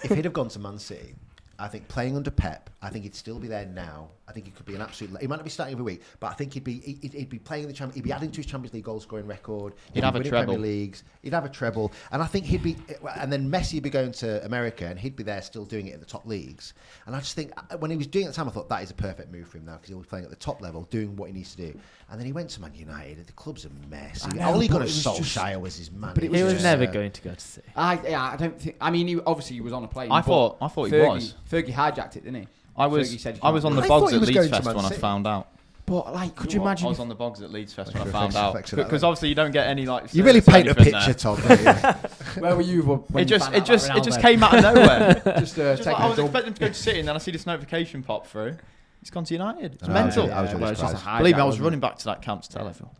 if he'd have gone to Man City, I think playing under Pep, I think he'd still be there now. I think he could be an absolute. He might not be starting every week, but I think he'd be playing in the Champions. He'd be adding to his Champions League goal scoring record. He'd have a treble. Premier Leagues. He'd have a treble, and I think he'd be. And then Messi would be going to America, and he'd be there still doing it at the top leagues. And I just think when he was doing it at the time, I thought that is a perfect move for him now because he'll be playing at the top level, doing what he needs to do. And then he went to Man United. The club's a mess. All he got is Solskjaer was his man. But he was never going to go to City. I don't think. I mean, he was on a plane. I thought he was. Fergie hijacked it, didn't he? I was on the bogs at Leeds Fest when I found out. But like, could you imagine? I was on the bogs at Leeds Fest when I found out because obviously you don't get any like. You really paint a picture, Tom. Where were you? When it just came out of nowhere. I was expecting to go to City, and then I see this notification pop through. He's gone to United. It's mental. I was really surprised. Believe me, I was running back to that camp to tell everyone.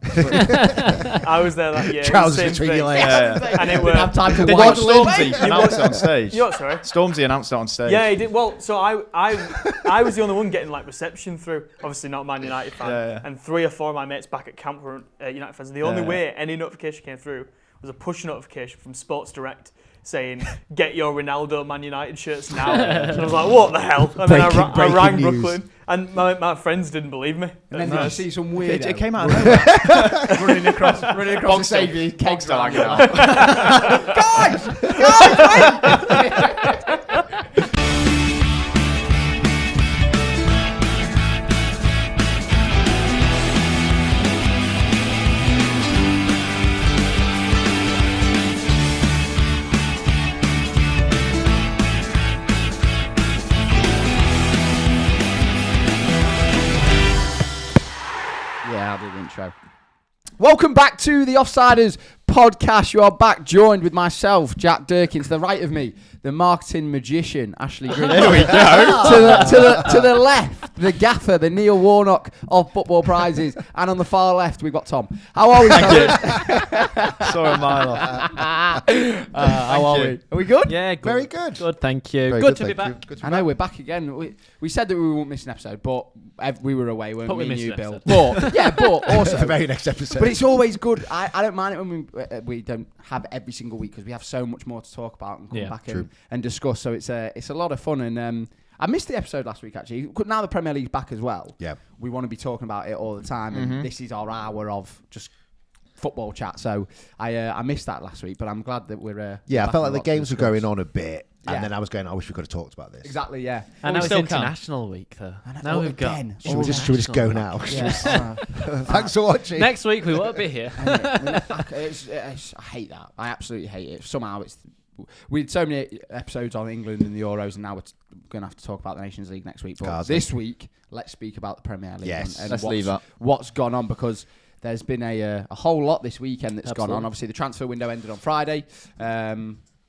I was there that year. Trousers between your legs. And it was. Did watch Stormzy announce it on stage? You what, sorry? Stormzy announced it on stage. Yeah, he did. Well, so I was the only one getting like reception through. Obviously not a Man United fan. And 3 or 4 of my mates back at camp were United fans. And the only way any notification came through was a push notification from Sports Direct saying, "Get your Ronaldo Man United shirts now." And I was like, "What the hell?" And then I rang Brooklyn, and my friends didn't believe me. And then you see some weird. It came out of nowhere. running across the stage, kegs still hanging out. Guys, wait! Yeah, I'll do the intro. Welcome back to the Offsiders podcast. You are back joined with myself, Jack Durkin. To the right of me, the marketing magician, Ashley Green. There we go. to the left, the gaffer, the Neil Warnock of football prizes. And on the far left, we've got Tom. How are we, Tom? Sorry, a mile off. How are we? Are we good? Yeah, good. Very good. Good, thank you. Very Good to be back. Good to be I know, we're back again. We said that we wouldn't miss an episode, but we were away, weren't But we? we missed You, an Bill. episode. But also the very next episode. But it's always good. I don't mind it when we don't have every single week because we have so much more to talk about and come back and discuss. So it's a lot of fun. And I missed the episode last week actually. Now the Premier League's back as well. Yeah, we want to be talking about it all the time, and this is our hour of just football chat. So I missed that last week, but I'm glad that we're. I felt like the games were going on a bit. And then I was going, I wish we could have talked about this. Exactly, yeah. And now it's International Week, though. Now we've got... Should we just go now? Yeah. Thanks for watching. Next week we won't be here. I hate that. I absolutely hate it. Somehow we had so many episodes on England and the Euros, and now we're going to have to talk about the Nations League next week. But this week, let's speak about the Premier League. Yes. And let's leave that. What's gone on, because there's been a whole lot this weekend that's gone on. Obviously, the transfer window ended on Friday.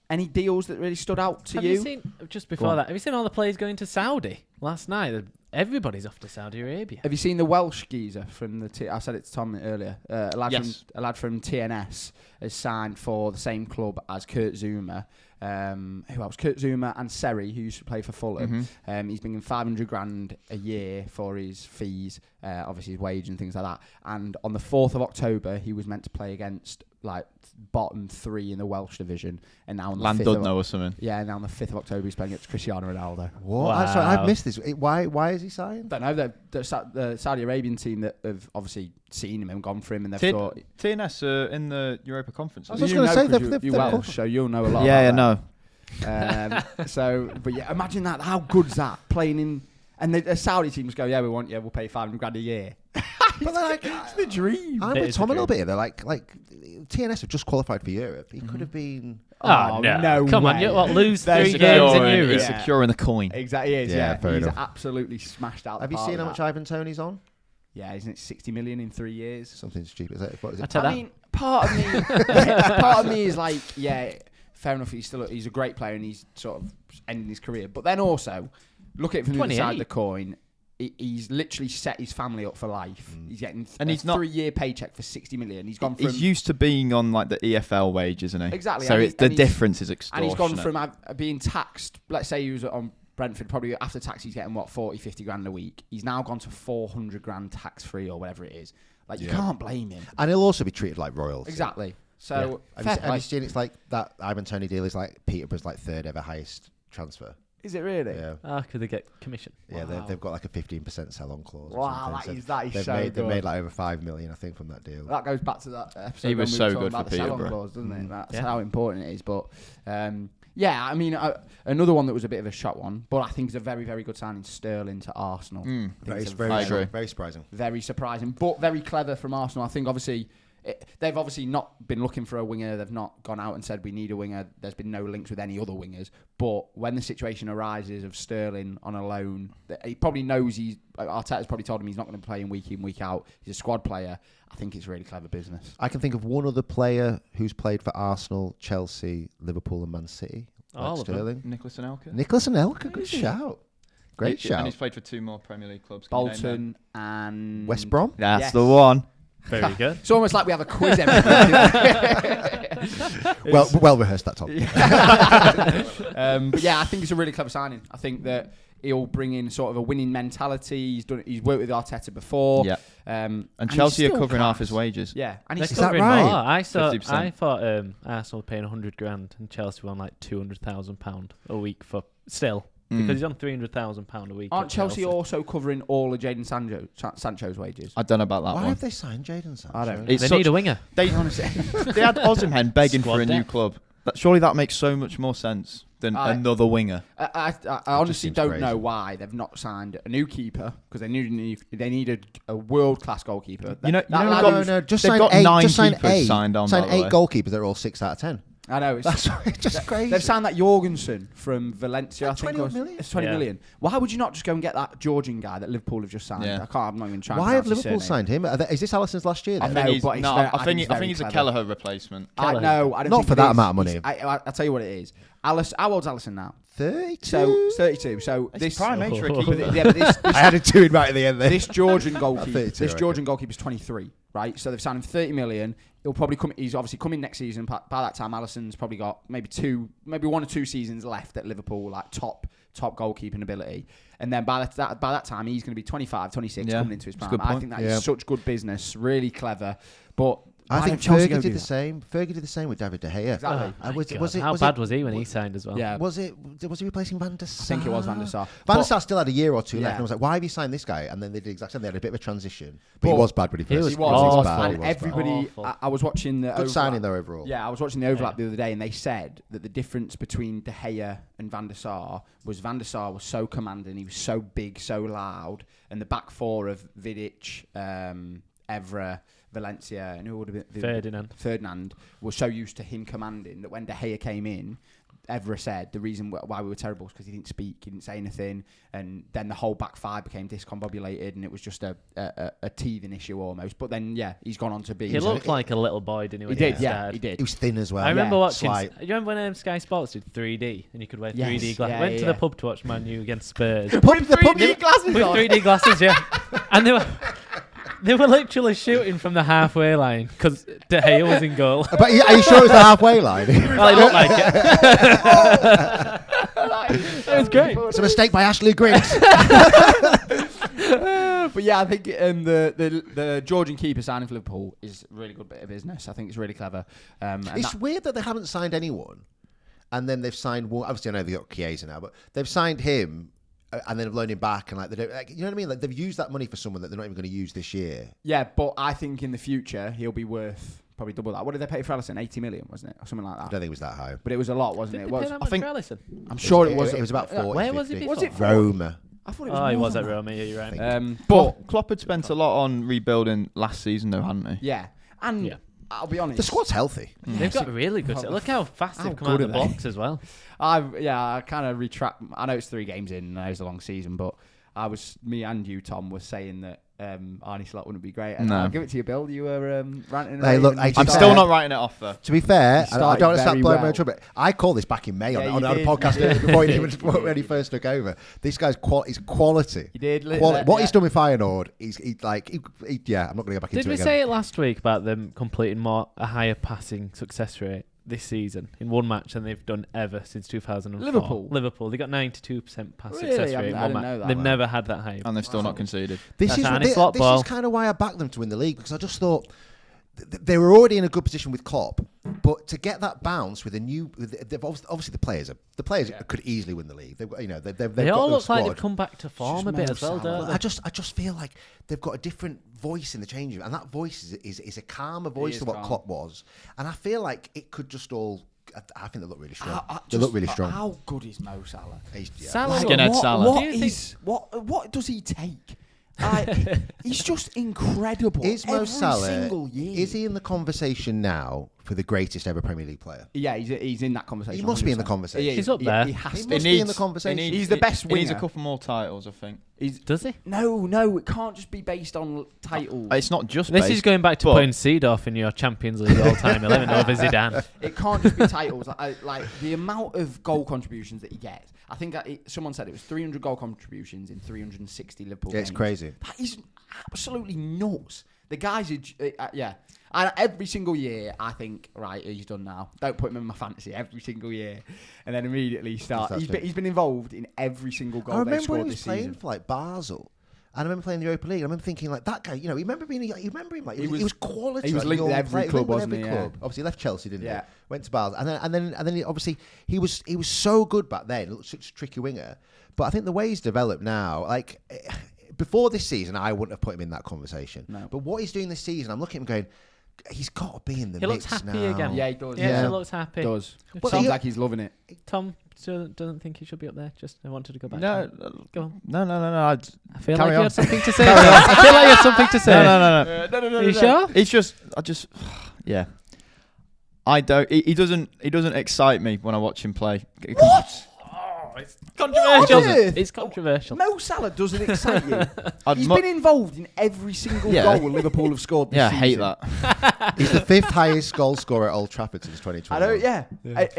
Any deals that really stood out to you? Have you seen, just before that, have you seen all the players going to Saudi last night? Everybody's off to Saudi Arabia. Have you seen the Welsh geezer from the... I said it to Tom earlier. A lad from TNS has signed for the same club as Kurt Zouma. Who else? Kurt Zouma and Seri, who used to play for Fulham. He's been getting $500,000 a year for his fees, obviously his wage and things like that. And on the 4th of October, he was meant to play against like bottom 3 in the Welsh division, and now on the 5th or something. Yeah, now on the 5th of October, he's playing against Cristiano Ronaldo. What? Wow. Sorry, I've missed this. Why is he signed? Don't know. The Saudi Arabian team that have obviously seen him and gone for him, and they've thought TNS in the Europa Conference. I was going to say you're Welsh, so you'll know a lot. No. But yeah, imagine that. How good's that playing in? And the Saudi teams go, yeah, we want you. We'll pay $500,000 a year. But like, it's the dream. I'm with Tom a little bit here. They're like TNS have just qualified for Europe. He could have been. Oh no! Come on, you lose 3 games in Europe? He's securing the coin. Exactly, he is. Yeah, he's absolutely smashed out. Have you seen how much Ivan Toney's on? Yeah, isn't it 60 million in 3 years? Something stupid. What is it? I mean, part of me is like, yeah, fair enough. He's a great player and he's sort of ending his career. But then also, look at it from the other side of the coin. He's literally set his family up for life. He's getting a 3-year paycheck for 60 million. He's gone from... He's used to being on like the EFL wages, isn't he? Exactly. So the difference is extortionate. And he's gone from being taxed, let's say he was on Brentford, probably after tax he's getting, 40, 50 grand a week. He's now gone to 400 grand tax-free or whatever it is. Like, you can't blame him. And he'll also be treated like royalty. Exactly. So, have you seen it's like that Ivan Toney deal is like Peterborough's like 3rd ever highest transfer. Is it really? Yeah. Could they get commission? Yeah, Wow. they've got like a 15% sell-on clause. or Wow, something. that is so They've good. made like over 5 million, I think, from that deal. That goes back to that episode. He when was we so were talking good about for the sell-on Peterborough. clause, doesn't it? That's Yeah. how important it is. But yeah, I mean, another one that was a bit of a shock one, but I think is a very, very good signing, Sterling to Arsenal. I think Very, it's a very, I agree. very surprising. very surprising, but very clever from Arsenal. I think obviously they've obviously not been looking for a winger. They've not gone out and said we need a winger. There's been no links with any other wingers. But when the situation arises of Sterling on a loan, he probably knows Arteta's probably told him he's not going to play him week in, week out. He's a squad player. I think it's really clever business. I can think of one other player who's played for Arsenal, Chelsea, Liverpool and Man City. All of them. Sterling. Nicholas Anelka. Nicholas Anelka, good shout. Great shout. And he's played for 2 more Premier League clubs. Can you name them? Bolton and West Brom? That's Yes. the one. Very good. It's almost like we have a quiz every week. Well rehearsed, that Tom. But yeah, I think it's a really clever signing. I think that he'll bring in sort of a winning mentality. He's worked with Arteta before. Yeah. And Chelsea he's are still covering half class. his wages. Yeah, and They're he's that covering right? more. I 50%. thought Arsenal were paying £100,000 and Chelsea were on like £200,000 a week for still because he's on £300,000 a week. Aren't at Chelsea also covering all of Jadon Sancho's wages? I don't know about that Why one. have they signed Jadon Sancho? I don't know. It's They such- need a winger. They Honestly. they had Osimhen begging Squad for a new depth. club. Surely that makes so much more sense than another winger. I honestly seems don't crazy. know why they've not signed a new keeper because they needed a world class goalkeeper. Just they've sign got 8. 9 Just sign keepers 8. signed on, Sign by the 8 way. goalkeepers. They're all 6 out of 10. I know. That's just crazy. They've signed that Jorgensen from Valencia. Like I think 20 million? It's 20 Yeah. million. Why would you not just go and get that Georgian guy that Liverpool have just signed? Yeah. I'm not even trying. Why to have pronounce his Liverpool surname. signed him? Is this Alisson's last year? I Then? know, but I think very he's a clever. Kelleher replacement. I know. I don't Not think for it that is. amount of money. I'll tell you what it is. How old's Alisson now? 32. So 32. So It's this prime age for a Oh. keeper. Yeah, but this I had a 2 in right at the end there. this Georgian goalkeeper, 32, this I Georgian goalkeeper's 23, right? So they've signed him 30 million. He'll probably come. He's obviously coming next season. By that time, Alisson's probably got maybe 1 or 2 seasons left at Liverpool, like top goalkeeping ability. And then by that time, he's going to be 25, 26, Yeah, coming into his that's a prime. good I point. think that Yeah. is such good business, really clever. But I why think don't Chelsea go Fergie do did the that? same. Fergie did the same with David De Gea. Exactly. Oh, was God. it- How was bad it- was he when he signed as well? Yeah. Was he replacing Van der Sar? I think it was Van der Sar. Van der But- Sar still had a year or 2 left. Yeah. And I was like, why have you signed this guy? And then they did exactly. They had a bit of a transition, but But he was bad when he he first. was He was awful. bad. He and was bad. everybody. Awful. I was watching the Good overlap. signing though overall. Yeah, I was watching the overlap the other day, and they said that the difference between De Gea and Van der Sar was so commanding, he was so big, so loud, and the back four of Vidic, Evra, Valencia, and who would have been Ferdinand was so used to him commanding that when De Gea came in, Evra said the reason why we were terrible was because he didn't speak, he didn't say anything, and then the whole back five became discombobulated, and it was just a teething issue almost. But then, yeah, he's gone on to be. He looked like a little boy, didn't he? When He did, started? he did. He was thin as well. I remember watching. Slight. Do you remember when Sky Sports did 3D and you could wear 3D Yes, glasses? yeah, Went to the yeah. pub to watch Man U against Spurs. The pub- glasses With 3D glasses, yeah. And they were literally shooting from the halfway line because De Gea was in goal. But are you sure it was the halfway line? Well, he looked like it. It was great. It's a mistake by Ashley Griggs. But yeah, I think the Georgian keeper signing for Liverpool is a really good bit of business. I think it's really clever. And It's weird that they haven't signed anyone, and then they've signed one. Obviously, I know they've got Chiesa now, but they've signed him, and then have loaned him back, and they don't. You know what I mean? Like they've used that money for someone that they're not even going to use this year. yeah, but I think in the future he'll be worth probably double that. What did they pay for Alisson? 80 million, wasn't it, or something like I that? don't think it was that high. But it was a lot, wasn't it? It was. I think I'm sure it was. It was about 40. Where was he 50. before? Was it Roma? I thought it was. Oh, he more was than at that. Roma. Yeah, you're right. But Klopp had spent a lot on rebuilding last season, though, hadn't he? yeah, and Yeah. I'll be honest. The squad's healthy. They've got really good. Look how fast How they've come out good of the are they? box as well. I kind of retract. I know it's 3 games in, and I know it's a long season, but me and you, Tom, was saying that Arnie Slot wouldn't be great. And No. I'll give it to you, Bill. You were ranting. Hey, look, raving. I'm To be still fair- not writing it off, though. To be fair, You I started don't want to start very blowing my well. own trumpet. I called this back in May Yeah, on you the did, podcast you did. when he first took over. This guy's he's quality. You did. What he's done with Feyenoord, yeah, I'm not going to go back Did into we it again. say it last week about them completing a higher passing success rate this season in one match than they've done ever since 2004? Liverpool. They got 92% pass Really? success I rate in didn't one know match. that. They've Wow. never had that high. And they've still not conceded. This That's is Arnie Slot this ball. is kind of why I backed them to win the league, because I just thought they were already in a good position with Klopp, but to get that bounce with a new, obviously the players could easily win the league. They've got, they all got look like they've squad. come back to form a bit as well, don't they? I just feel like they've got a different voice in the change room, and that voice is a calmer voice than what Klopp was. And I feel like it could just all. I think they look really strong. They look really strong. How good is Mo Salah? Salah, Skinhead Salah. What does he take? He's just incredible. Is Mo every Salah? Single year. Is he in the conversation now for the greatest ever Premier League player? Yeah, he's in that conversation. He must be in the 100%. conversation. He's up there. He has He to. must be in the conversation. He's the best He needs a winger. couple more titles, I think. Does he? No, it can't just be based on titles. It's not just This based, is going back to but- putting Seedorf in your Champions League all-time 11 over Zidane. It can't just be titles. Like the amount of goal contributions that he gets. I think someone said it was 300 goal contributions in 360 Liverpool games. It's crazy. That is absolutely nuts. The guys are, yeah. And every single year, I think, right, he's done now. Don't put him in my fantasy every single year. And then immediately start. He's been involved in every single goal I they've remember when scored he this was playing season. for like Basel. And I remember playing the Europa League. I remember thinking like that guy. You remember him like he was quality. he was like, linked with young every player. club, Linked with wasn't every he? club. Yeah. Obviously, he left Chelsea, didn't Yeah. he? Went to Basel, and then obviously he was so good back then. Looked such a tricky winger. But I think the way he's developed now, like before this season, I wouldn't have put him in that conversation. No. But what he's doing this season, I'm looking at him going, he's got to be in the He mix looks happy now. again. Yeah, he does. Yeah, Yeah. he looks happy. Does. Well, Sounds he- like he's loving it. Tom doesn't think he should be up there. Just I wanted to go back. No, to him. Go on. no. I feel Carry like you on. had something to say. I feel like you had something to say. No. Are you sure? It's just, yeah. I don't. He doesn't excite me when I watch him play. What? It's controversial. What on earth? It's controversial. Mo Salah doesn't excite you. I'd He's mu- been involved in every single Yeah. goal Liverpool have scored this Yeah, I season. hate that. He's the 5th highest goal scorer at Old Trafford since 2020. I know, yeah.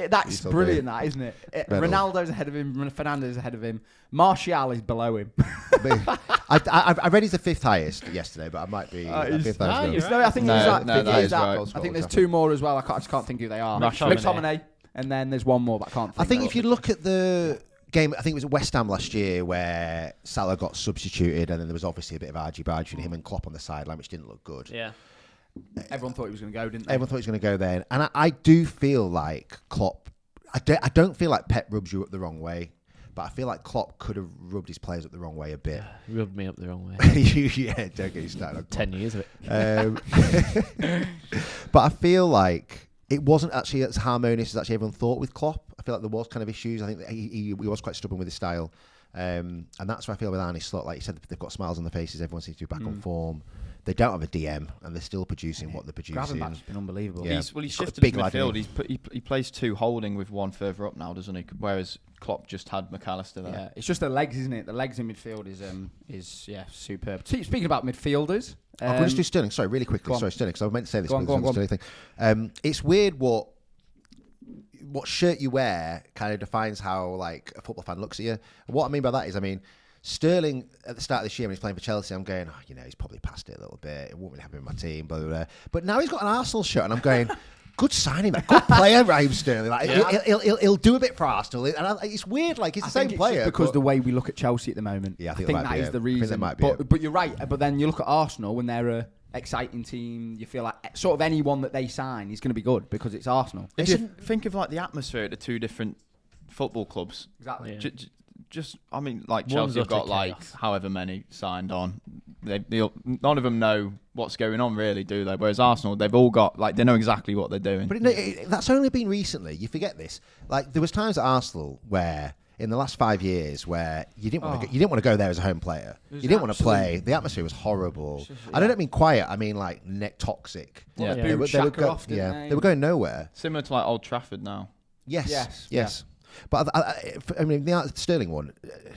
That's He's so brilliant, that, isn't it? Medal. Ronaldo's ahead of him, Fernando's ahead of him. Martial is below him. I read he's the 5th highest yesterday, but I might be he's- 5th highest. you're I think No, he's no, that he's is right. I think there's two more as well. I just can't think who they are. McTominay. And then there's one more, but I can't think. I think of if you look at the game, I think it was at West Ham last year where Salah got substituted, and then there was obviously a bit of argy-bargy between him and Klopp on the sideline, which didn't look good. Yeah. everyone thought he was going to go, didn't they? Everyone thought he was going to go there, and I do feel like Klopp. I don't feel like Pep rubs you up the wrong way, but I feel like Klopp could have rubbed his players up the wrong way a bit. Rubbed me up the wrong way. Yeah, don't get you started on Klopp. 10 years of it. But I feel like it wasn't actually as harmonious as actually everyone thought with Klopp. I feel like there was kind of issues. I think that he was quite stubborn with his style. And that's where I feel with Arne Slot. Like you said, they've got smiles on their faces. Everyone seems to be back on form. They don't have a DM, and they're still producing what they're producing. Gravenberch's been unbelievable. Yeah. He's Got a shifted big to lad, midfield. hasn't He plays two holding with one further up now, doesn't he? Whereas Klopp just had McAllister there. Yeah, it's just the legs, isn't it? The legs in midfield is superb. Speaking about midfielders, Can we just do Sterling? Sorry, really quickly. Sorry, Sterling, because I meant to say this. Go on. Sterling thing. It's weird what shirt you wear kind of defines how like a football fan looks at you. And what I mean by that is, Sterling at the start of this year when he's playing for Chelsea, I'm going, he's probably passed it a little bit. It won't really happen in my team, blah, blah, blah. But now he's got an Arsenal shirt, and I'm going, good signing, man. Good player, Raheem Sterling. Like, he'll do a bit for Arsenal. And it's weird, like, he's the same player. Because the way we look at Chelsea at the moment. Yeah, I think that that might be is it. the I think reason. that might be it. But you're right. But then you look at Arsenal when they're a exciting team. You feel like sort of anyone that they sign is going to be good because it's Arsenal. If you think of like the atmosphere at the two different football clubs, Exactly. Yeah. Like One's Chelsea have got utter like chaos. however many signed on. None of them know what's going on really, do they? Whereas Arsenal, they've all got like they know exactly what they're doing. But that's only been recently. You forget this. Like, there was times at Arsenal where, in the last 5 years, where you didn't want to go there as a home player. You didn't want to play. The atmosphere was horrible. I don't mean quiet. I mean like toxic. Yeah. They booed Xhaka off, didn't they? They were going nowhere. Similar to like Old Trafford now. Yes. But the Sterling one,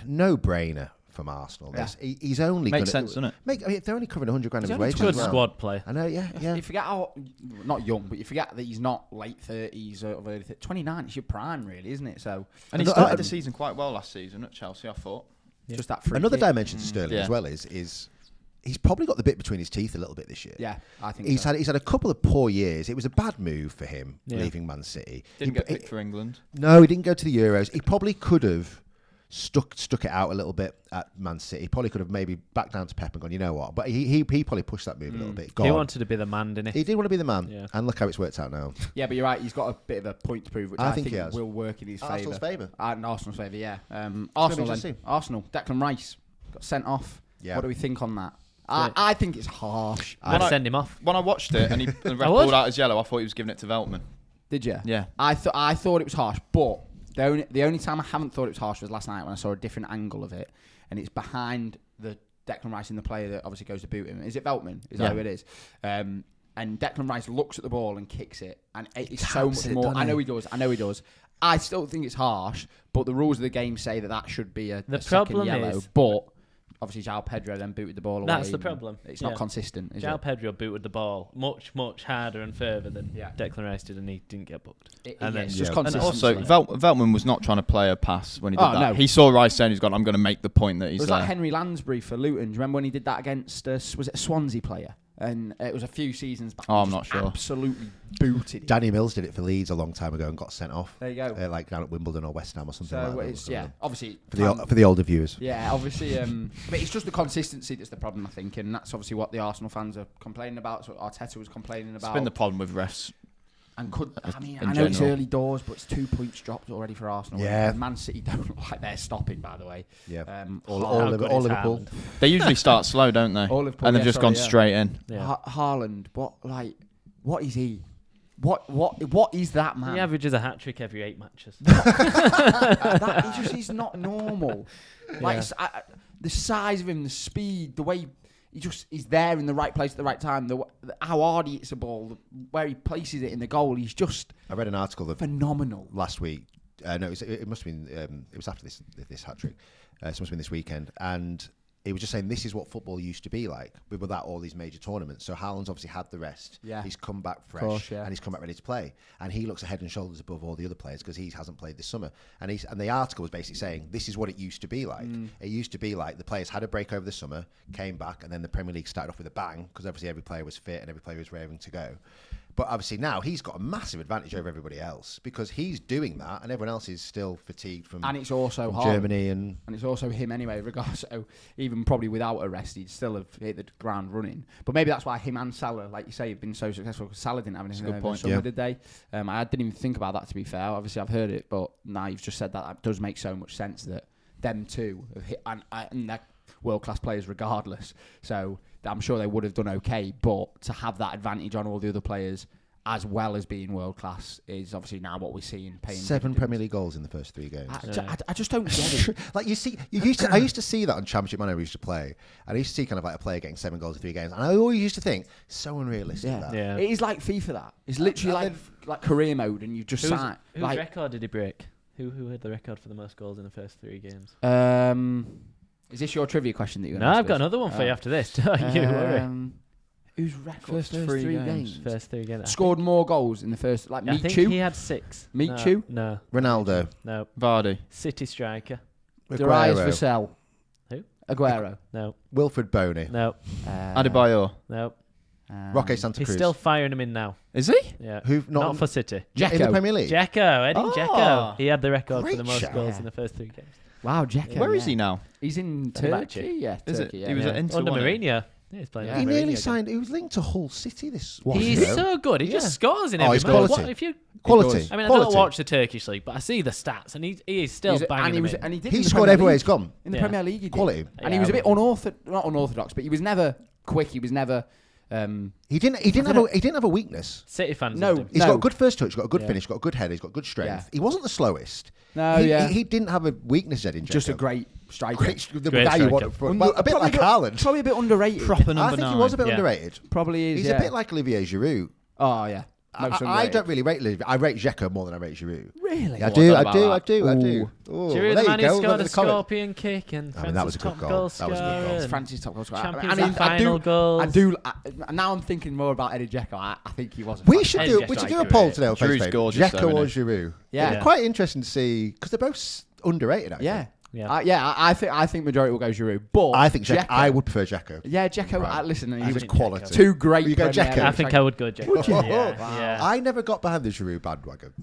no brainer from Arsenal. Yeah. Makes He's only sense, doesn't it? They're only covering 100 grand of He's his only wages. Good as well. squad play. I know. Yeah. You forget how not young, but you forget that he's not late 30s or early 30s. 29 is your prime, really, isn't it? So And he started the season quite well last season at Chelsea, I thought. just that free Another kick. dimension to Sterling Yeah. as well is he's probably got the bit between his teeth a little bit this year. Yeah, I think He's so. had a couple of poor years. It was a bad move for him Yeah. leaving Man City. Didn't get picked for England. No, he didn't go to the Euros. He probably could have stuck it out a little bit at Man City. Probably could have maybe backed down to Pep and gone, you know what? But he probably pushed that move a little bit. He wanted to be the man, didn't he? He did want to be the man, and look how it's worked out now. Yeah, but you're right. He's got a bit of a point to prove, which I think will work in his favour. Arsenal's favour. Arsenal's favour, yeah. Arsenal. Declan Rice got sent off. Yeah. What do we think on that? I think it's harsh. I'd send him off. When I watched it and the ref pulled out his yellow, I thought he was giving it to Veltman. Did you? Yeah. I thought it was harsh, but the only time I haven't thought it was harsh was last night when I saw a different angle of it, and it's behind the Declan Rice and the player that obviously goes to boot him. Is it Veltman? Is that who it is? And Declan Rice looks at the ball and kicks it, and it's so much more. I know he does. I still think it's harsh, but the rules of the game say that should be a second yellow. But obviously, João Pedro then booted the ball away. That's the problem. It's not consistent, is João it? Pedro booted the ball much harder and further than Declan Rice did, and he didn't get booked. It's just And consistency. also, Veltman was not trying to play a pass when he did that. No. He saw Rice saying he's gone, I'm going to make the point that he's It was there. like Henry Lansbury for Luton. Do you remember when he did that against, was it a Swansea player? And it was a few seasons back. I'm not sure. Absolutely booted him. Danny Mills did it for Leeds a long time ago and got sent off. There you go. Like down at Wimbledon or West Ham or something So like that. it's, obviously. For the older viewers. Yeah, obviously. But it's just the consistency that's the problem, I think. And that's obviously what the Arsenal fans are complaining about. That's what Arteta was complaining about. It's been the problem with refs. And I know general. it's early doors, but it's 2 points dropped already for Arsenal. Yeah. And Man City don't look like they're stopping, by the way. Yeah. All Liverpool. They usually start slow, don't they? All Liverpool, And they've just gone straight in. Yeah. Haaland, what is he? What is that man? He averages a hat trick every 8 matches. He's not normal. Like the size of him, the speed, the way he's there in the right place at the right time. How hard he hits the ball, where he places it in the goal. He's just. I read an article phenomenal last week. No, it must have been. It was after this hat trick. So it must have been this weekend, and he was just saying this is what football used to be like without all these major tournaments. So Haaland's obviously had the rest. Yeah. He's come back fresh, course, yeah. and he's come back ready to play. And he looks a head and shoulders above all the other players because he hasn't played this summer. And the article was basically saying this is what it used to be like. It used to be like the players had a break over the summer, came back, and then the Premier League started off with a bang because obviously every player was fit and every player was raring to go. But obviously now he's got a massive advantage over everybody else because he's doing that and everyone else is still fatigued from And it's also hard. Germany and it's also him anyway, regardless. So even probably without a rest, he'd still have hit the ground running. But maybe that's why him and Salah, like you say, have been so successful. Because Salah didn't have anything over the summer, did they? I didn't even think about that, to be fair. Obviously, I've heard it, but now you've just said that. That does make so much sense that them two have hit, and they're world-class players regardless. So I'm sure they would have done okay. But to have that advantage on all the other players, as well as being world class, is obviously now what we're seeing. 7 Premier League goals in the first 3 games. I just don't get it. Like I used to see that on Championship Manager we used to play, and I used to see kind of like a player getting 7 goals in 3 games, and I always used to think so unrealistic. Yeah. It is like FIFA. That it's literally like career mode, and you just sign. Whose record did he break? Who had the record for the most goals in the first 3 games? Is this your trivia question that you're? No, I've got another one for you after this. Don't you worry. Whose record? First 3 games. First 3 games. Scored more goals in the first. Like I think Michu. he had 6. Michu. No. Ronaldo. No. Vardy. City striker. Darius Vassell. Who? Aguero. No. Wilfred Boney. No. Adebayor. No. Roque Santa Cruz. He's still firing him in now. Is he? Yeah. Who not for City. In the Premier League. Dzeko. Edin Dzeko. He had the record for the most shout. goals in the first 3 games. Wow, Dzeko. Where is he now? He's in Fenerbahce. Turkey. Yeah, Is Turkey. it? Yeah. He was at Inter Under wasn't he? Mourinho. Yeah, he's playing. Yeah. He Mourinho nearly again. signed. He was linked to Hull City this. He's so good. He just scores in every he's match. quality. What, if you, Quality. I mean, I Quality. don't watch the Turkish league, but I see the stats, and he is still banging them in. And he did. He in the scored Premier everywhere League. he's gone. In the Yeah. Premier League, he did. Quality. And he was a bit not unorthodox, but he was never quick. He was never. He didn't have a weakness. City fans. No. loved him. He's got a good first touch, got a good Yeah. finish, got a good head, he's got good strength. Yeah. He wasn't the slowest. No, He didn't have a weakness, Edin Dzeko. Just a great striker. the Great guy you striker. want for, well, a bit Probably like Haaland. Probably a bit underrated. Proper I number think 9. he was a bit Yeah. underrated. Probably is. He's a bit like Olivier Giroud. Oh yeah. Most I underrated. don't really rate Olivier. I rate Dzeko more than I rate Giroud. Really. Yeah, I Oh, do. I I don't do. know I about do. that. I do. Ooh. Oh, Giroud, there the man you who go. scored Look a at the comment. scorpion kick and I mean, that was a good top goal. goal That was a good goal. scorer and Francis top goal scorer. Champions I League final goals. Now I'm thinking more about Edin Dzeko. I think he was. We should do. Edin We should do Dzeko, a poll right. today on Giroud's Facebook. gorgeous Dzeko though, or isn't Giroud? Yeah. It'd be quite interesting to see because they're both underrated. Actually. Yeah. Yeah. I think majority will go Giroud, but I think Dzeko. I would prefer Dzeko. Yeah, Dzeko. Right. Listen, He was think quality. Dzeko. two great. You go Premier Dzeko? League I think I would go Dzeko. Would you? Yeah. Wow. Yeah. I never got behind the Giroud bandwagon.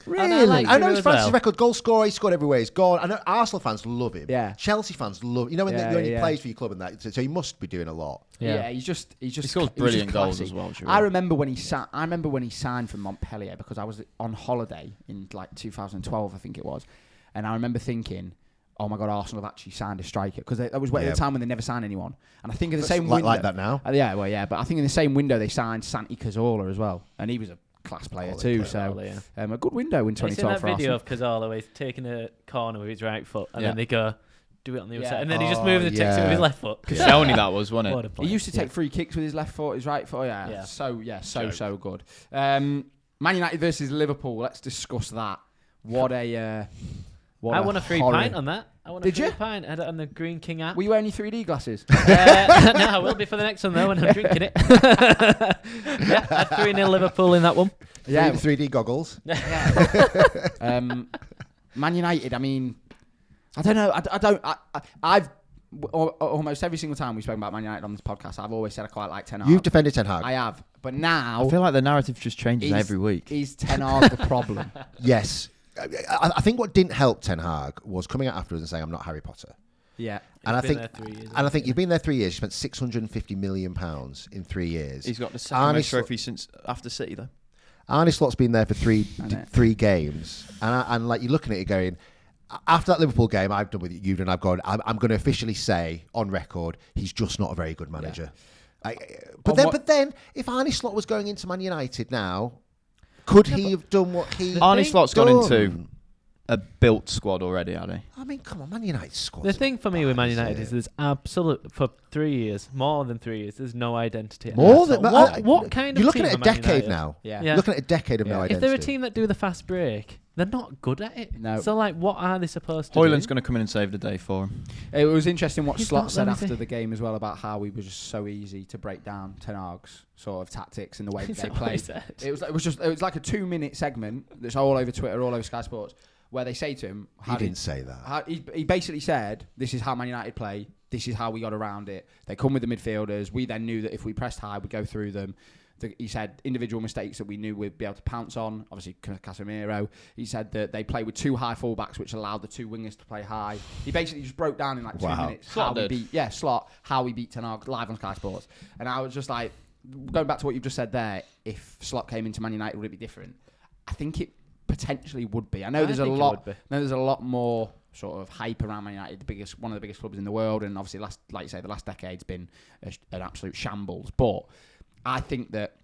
Really? I know he's as France's well. record goal scorer. He scored everywhere he's gone. I know Arsenal fans love him. Yeah. Chelsea fans love. You know when he plays for your club and that. So he must be doing a lot. Yeah, he scores brilliant goals as well. I remember when he signed from Montpellier because I was on holiday in like 2012, I think it was, and I remember thinking, "Oh my God, Arsenal have actually signed a striker," because that was at the time when they never signed anyone. And I think in the same window, like that now. But I think in the same window they signed Santi Cazorla as well, and he was a class player too. A good window in 2012 for Arsenal. that video of Cazorla where he's taking a corner with his right foot, and then they go do it on the other Yeah. side, and then he just moves and takes it with his left foot. Sony that was, wasn't What a it? player. He used to take free kicks with his left foot, his right foot. So good. Man United versus Liverpool. Let's discuss that. I won a free pint on that. I won a Did free you? pint on the Green King app. Were you wearing your 3D glasses? No, I will be for the next one though when I'm drinking it. Yeah, I had 3-0 Liverpool in that one. Yeah. 3D goggles. Man United. I mean, I don't know. I've almost every single time we've spoken about Man United on this podcast, I've always said I quite like Ten Hag. You've defended Ten Hag. I have, but now I feel like the narrative just changes every week. Is Ten Hag the problem? Yes. I think what didn't help Ten Hag was coming out afterwards and saying, "I'm not Harry Potter." Yeah. And I He's been think, there 3 years, and I think you've been there 3 years. You spent £650 million in 3 years. He's got the second most trophy since after City, though. Arne Slot's been there for three games, and like you're looking at it going, after that Liverpool game, I've done with you, and I've gone. I'm going to officially say on record, he's just not a very good manager. Yeah. But then, if Arne Slot was going into Man United now, could he have done what he? Arne Slot's gone into a built squad already, had he? I mean, come on, Man United squad. The thing for me with Man United is there's for 3 years, more than 3 years, there's no identity. More than what kind of? You're looking team at a are Man decade United? now. Yeah. You're looking at a decade of no identity. If they're a team that do the fast break, they're not good at it. No. So like, what are they supposed to Haaland's do? going to come in and save the day for him. It was interesting what He's Slot not said though, is after he? the game as well about how he was just so easy to break down Ten Hag's sort of tactics and the way that Is they that what he played. said? It was like a 2-minute segment that's all over Twitter, all over Sky Sports, where they say to him, He didn't say that. He basically said, "This is how Man United play. This is how we got around it. They come with the midfielders. We then knew that if we pressed high, we'd go through them." He said individual mistakes that we knew we'd be able to pounce on. Obviously, Casemiro. He said that they play with 2 high fullbacks, which allowed the 2 wingers to play high. He basically just broke down in like 2 minutes how we beat Ten Hag live on Sky Sports. And I was just like, going back to what you've just said there, if Slot came into Man United, would it be different? I think it potentially would be. I know there's a lot more sort of hype around Man United, one of the biggest clubs in the world, and obviously the last decade's been an absolute shambles. But I think that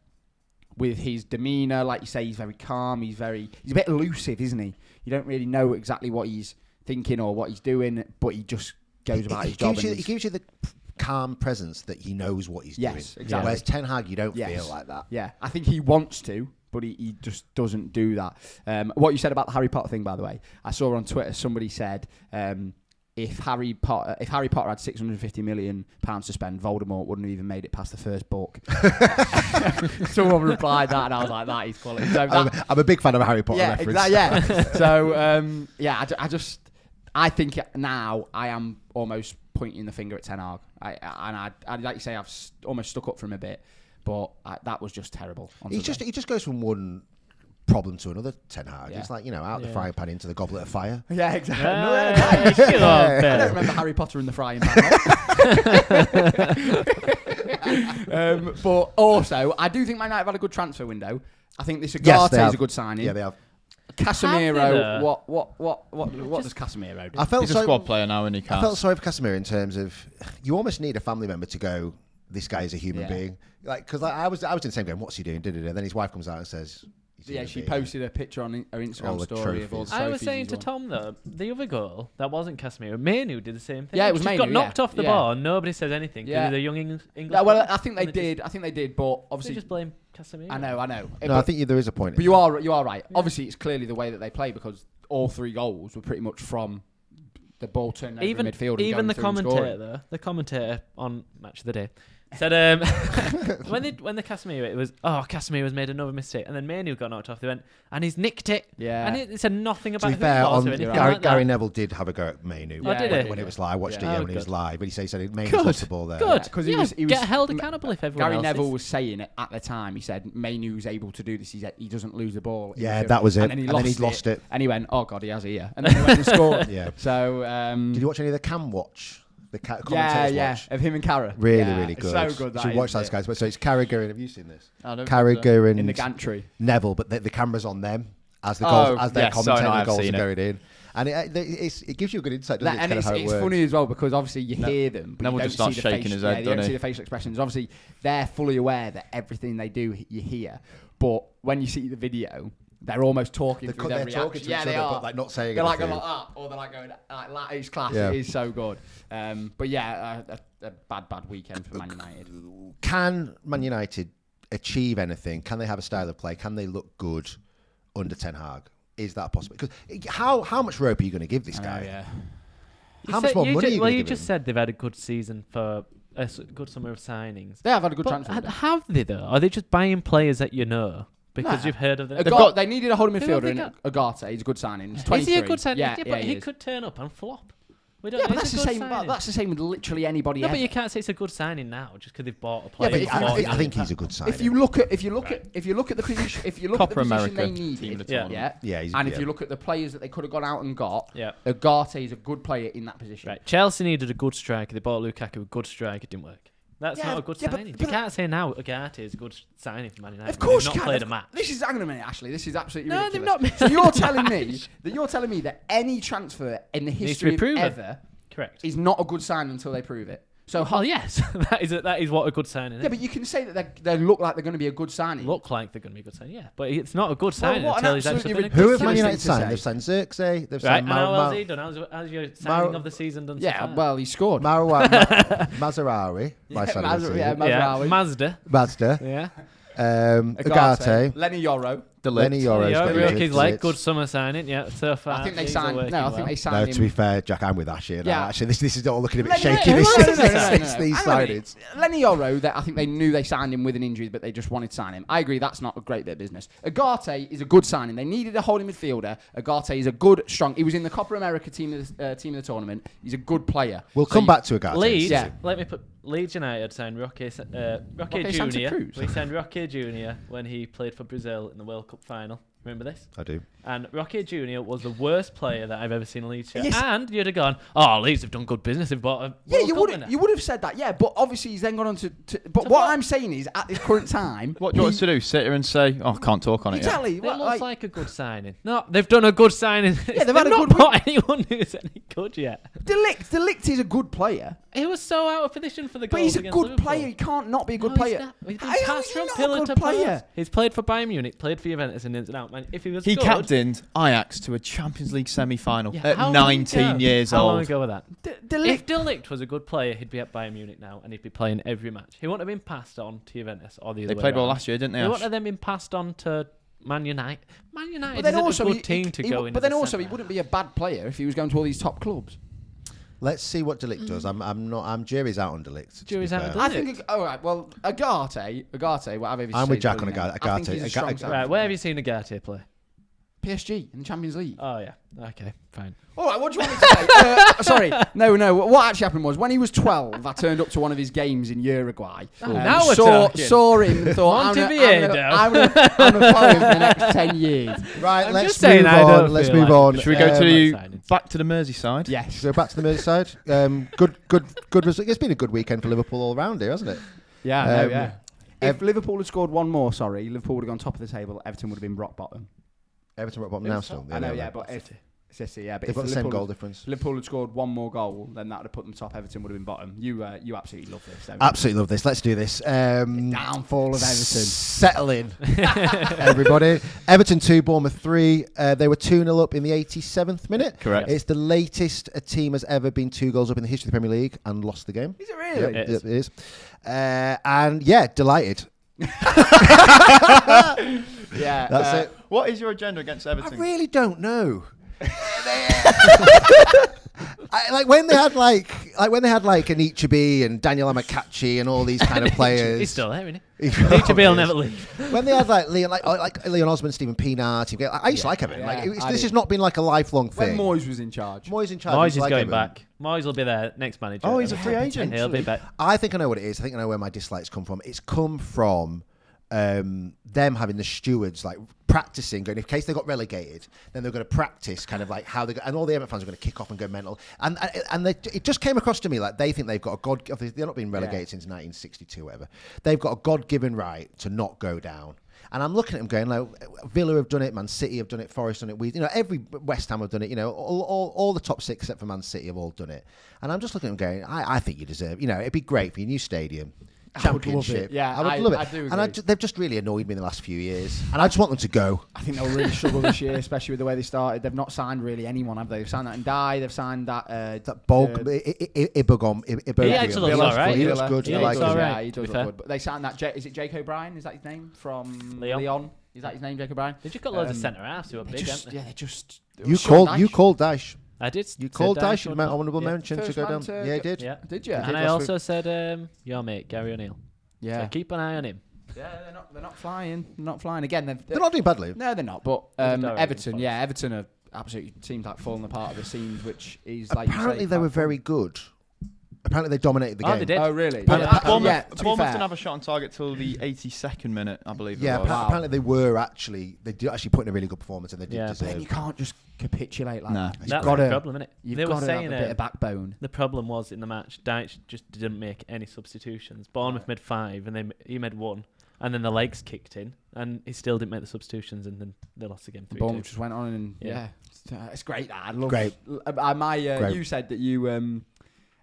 with his demeanour, like you say, he's very calm. He's a bit elusive, isn't he? You don't really know exactly what he's thinking or what he's doing, but he just goes about his job. He gives you the calm presence that he knows what he's doing. Exactly. Whereas Ten Hag, you don't feel like that. Yeah, I think he wants to, but he just doesn't do that. What you said about the Harry Potter thing, by the way, I saw on Twitter somebody said if Harry Potter had £650 million to spend, Voldemort wouldn't have even made it past the first book. Someone replied that, and I was like, that is quality. So I'm a big fan of a Harry Potter reference. So I think now I am almost pointing the finger at Ten Hag. I like you say, I've almost stuck up for him a bit, but that was just terrible. He just goes from one problem to another. Ten Hag. Yeah. It's like, out the frying pan into the goblet of fire. Yeah, exactly. I I don't remember Harry Potter in the frying pan. But also, I do think Man United have had a good transfer window. I think this Ugarte is a good signing. Yeah, they have. Casemiro, what does Casemiro do? He's a squad player now, and he can't. I felt sorry for Casemiro in terms of you almost need a family member to go, this guy is a human being. Because I was in the same game, what's he doing? And then his wife comes out and says, she posted a picture on her Instagram story of all the trophies. I was saying to Tom though, the other goal that wasn't Casemiro, Mainu did the same thing. Yeah, it was Just Mainu, got knocked off the ball, and nobody says anything. Yeah, he's a young English. Yeah, well, I think they did. But obviously, just blame Casemiro. I know. No, I think there is a point. But you are right. Yeah. Obviously, it's clearly the way that they play because all 3 goals were pretty much from the ball turning over in midfield. Even the commentator on Match of the Day Said when the Casemiro, it was Casemiro's made another mistake, and then Mainu got knocked off. They went and he's nicked it. Yeah. And it said nothing about To be who fair, it was on or anything Gary, like Gary that. Neville did have a go at Mainu when it was live. I watched it when it was live, but he said Mainu's lost the ball there. Good. Because he was get held accountable if everyone Gary else Neville is. was saying it at the time. He said Mainu's able to do this. He doesn't lose the ball. Yeah, that was it. And then he lost it. it. And he went, oh God, he has here. And then he went and scored. Yeah. So did you watch any of the Cam Watch? The commentators watch? Of him and Carra. Really good. So good. You should watch those guys. So it's Carragher and have you seen this? Carragher and in the gantry. Neville, but the camera's on them as the goals, as they're commentating the goals are going in. And it gives you a good insight, doesn't it? And it's funny as well because obviously you hear them, but Neville you don't just starts see the shaking face, his head, you doesn't don't he? see the facial expressions. Obviously, they're fully aware that everything they do, you hear. But when you see the video, they're almost talking through their reaction. Talking to each other, but like not saying they're anything. Like going like that, or they're like going like it's class. Yeah. It is so good. But yeah, a bad weekend for Man United. Can Man United achieve anything? Can they have a style of play? Can they look good under Ten Hag? Is that possible? Because how much rope are you going to give this guy? Yeah. How much more money are you going to Well, you give just him? said they've had a good season for a good summer of signings. They have had a good But transfer. have they though? Are they just buying players that you know because Nah. you've heard of them? They needed a holding Who have midfielder they in Agate. He's a good signing. He's Is 23. he a good signing? Yeah, but he he is. could turn up and flop. We don't Yeah, know. but It's that's a the good same. signing. That's the same with literally anybody. No, ever. but you can't say it's a good signing now just because they've bought a Yeah, player. but for 40 I think million. he's a good signing. If you look at the position, Copper they America team of needed, the tournament. Yeah, if you look at the players that they could have gone out and got, Yeah. Agate is a good player in that position. Right. Chelsea needed a good striker. They bought Lukaku, a good striker. It didn't work. That's Yeah, not a good yeah, but- signing. but- you can't say now Agate is a good signing for Man United. Of course, they've you not can. played a match. Hang on a minute, Ashley. This is absolutely No, ridiculous. they've not So you're telling me that any transfer in the Needs to be history of proven. ever Correct. is not a good sign until they prove it. So Well, yes, that is what a good signing is. yeah, but you can say that they look like they're going to be a good signing. Look like they're going to be a good signing, yeah. But it's not a good signing what an until he's actually absolutely been a Who good have Man signing. United thing to signed? They've signed Xerxes. They've Right, signed and how has he done? How's your signing of the season done so yeah, far? well, he scored. Mazarawi. My signing of the season. Mazraoui. Mazda. Mazda. Yeah. Agate. Lenny Yoro. Lenny Yoro's Yeah, got broke injured. his leg. Good summer signing, yeah. So far, I think they things signed. are working No, I think well. they No, signed to be him. fair, Jack, I'm with Ashley. Yeah. Actually, this is all looking a bit Lenny- shaky. no, These no, Hang on a minute. signings. Lenny Yoro, that I think they knew they signed him with an injury, but they just wanted to sign him. I agree, that's not a great bit of business. Agate is a good signing. They needed a holding midfielder. Agate is a good, strong. He was in the Copper America team of the tournament. He's a good player. We'll come back to Agate. Leeds, Yeah. let me put Leeds United signed Roque Santa Junior. Cruz. We signed Roque Junior when he played for Brazil in the World Cup final. Remember this? I do. And Roque Junior was the worst player that I've ever seen Leeds shirt. Yes. And you'd have gone, oh, Leeds have done good business. They've bought a Yeah, World you Cup would winner." you would have said that, yeah. But obviously he's then gone on to but To what what? I'm saying is at this current time, What do you want us to do? Sit here and say, "Oh, can't talk on it yet." exactly. It what, looks like, like a good signing. No, they've done a good signing. Yeah, they've had a not good bought anyone who's any good yet. Delict is a good player, He was so out of position for the but goals he's a against good Liverpool. player. He can't not be a good No, player. He's, not. He's been How is passed he from not a pillar good to player? post. He's played for Bayern Munich, played for Juventus and ins and out. Man, if he was He good, captained Ajax to a Champions League semi-final Yeah, at how long 19 ago? years How long old. ago was that? Delict, If Delict was a good player, he'd be at Bayern Munich now, and he'd be playing every match. He wouldn't have been passed on to Juventus or the other They way played well around. last year, didn't they? He Ash? wouldn't have then been passed on to Man United. Man United but then isn't also a good team to go in. But as then a also he centre. wouldn't be a bad player if he was going to all these top clubs. Let's see what Delict does. I'm jury's out on Delict. Jury's out on I Delict. think. All right. Well, Agate. Whatever. his I'm with say Jack is on brilliant. Agate. I think he's a strong signing. Right, where have you seen Agate play? PSG in the Champions League. Oh yeah, okay, fine. All right, what do you want me to say? Sorry, no. What actually happened was when he was 12, I turned up to one of his games in Uruguay. now we're saw talking. him and thought, Montevideo. I'm going to follow him for the next 10 years. Right, I'm let's just saying move I don't on. Let's feel move like on. Should we go to signings. back to the Merseyside? Yes. So back to the Merseyside. Good result. It's been a good weekend for Liverpool all round here, hasn't it? Yeah, If Liverpool had scored one more, Liverpool would have gone top of the table. Everton would have been rock bottom. Everton are at bottom now still. I know, yeah, but if City, yeah, but They've if got the same Liverpool- goal difference. Liverpool had scored one more goal, then that would have put them top. Everton would have been bottom. You absolutely love this. don't you? Absolutely love this. Let's do this. Downfall of Everton. Settle in, everybody. Everton 2, Bournemouth 3. They were 2-0 up in the 87th minute. Correct. It's the latest a team has ever been 2 goals up in the history of the Premier League and lost the game. Is it really? It Yep, it is. And yeah, delighted. Yeah. That's it. What is your agenda against I Everton? really don't know. Like when they had like like when they had like Anichebe and Daniel Amakachi and all these kind of players. He's still there, isn't he? Anichebe will never leave. When they had like Leon Osmond, Stephen Pienaar, I used to like Everton. This has not been like a lifelong thing. When Moyes was in charge. Moyes is going back. Moyes will be their next manager. Oh, he's a free agent. He'll be back. I think I know what it is. I think I know where my dislikes come from. It's come from them having the stewards like practicing, going in case they got relegated, then they're going to practice kind of like how they go, and all the Everton fans are going to kick off and go mental. And it just came across to me like they think they've got a God. They're not being relegated since 1962, whatever. They've got a God-given right to not go down. And I'm looking at them going, like, Villa have done it, Man City have done it, Forest done it, every West Ham have done it, all the top six except for Man City have all done it. And I'm just looking at them going, I think you deserve, it'd be great for your new stadium. Championship. I would love it. I do agree. And they've just really annoyed me in the last few years. And I just want them to go. I think they'll really struggle this year, especially with the way they started. They've not signed really anyone, have they? They've signed that Ndai, they've signed that... that Bog... Ibogom. He actually looks all right. He looks good. Yeah, I like him. Yeah, he does look good. But they signed that... Is it Jake O'Brien? Is that his name? From Leon? Is that his name, Jake O'Brien? They've just got loads of centre-halves who are big, haven't they? Yeah, they just... You called Daesh. I did. You called Daesh. You made honourable mention to go down. Yeah, he did. Yeah. Did you? And I also said your mate, Gary O'Neill. Yeah. So keep an eye on him. Yeah, they're not flying. Not flying. Again, they're not doing badly. No, they're not. But Everton, Everton are absolutely seems like falling apart at the seams, which is like apparently they were very good. Apparently they dominated the game. Oh, they did. Oh, really? Bournemouth didn't have a shot on target till the 82nd minute, I believe. Yeah, apparently they did actually put in a really good performance, and they did deserve. You can't just capitulate like that. That's the problem, isn't it? You've got to have a bit of backbone. The problem was in the match, Dyche just didn't make any substitutions. Bournemouth made 5, and he made 1. And then the legs kicked in, and he still didn't make the substitutions, and then they lost the game 3-2. Bournemouth just went on, and it's great. I love great. You said that you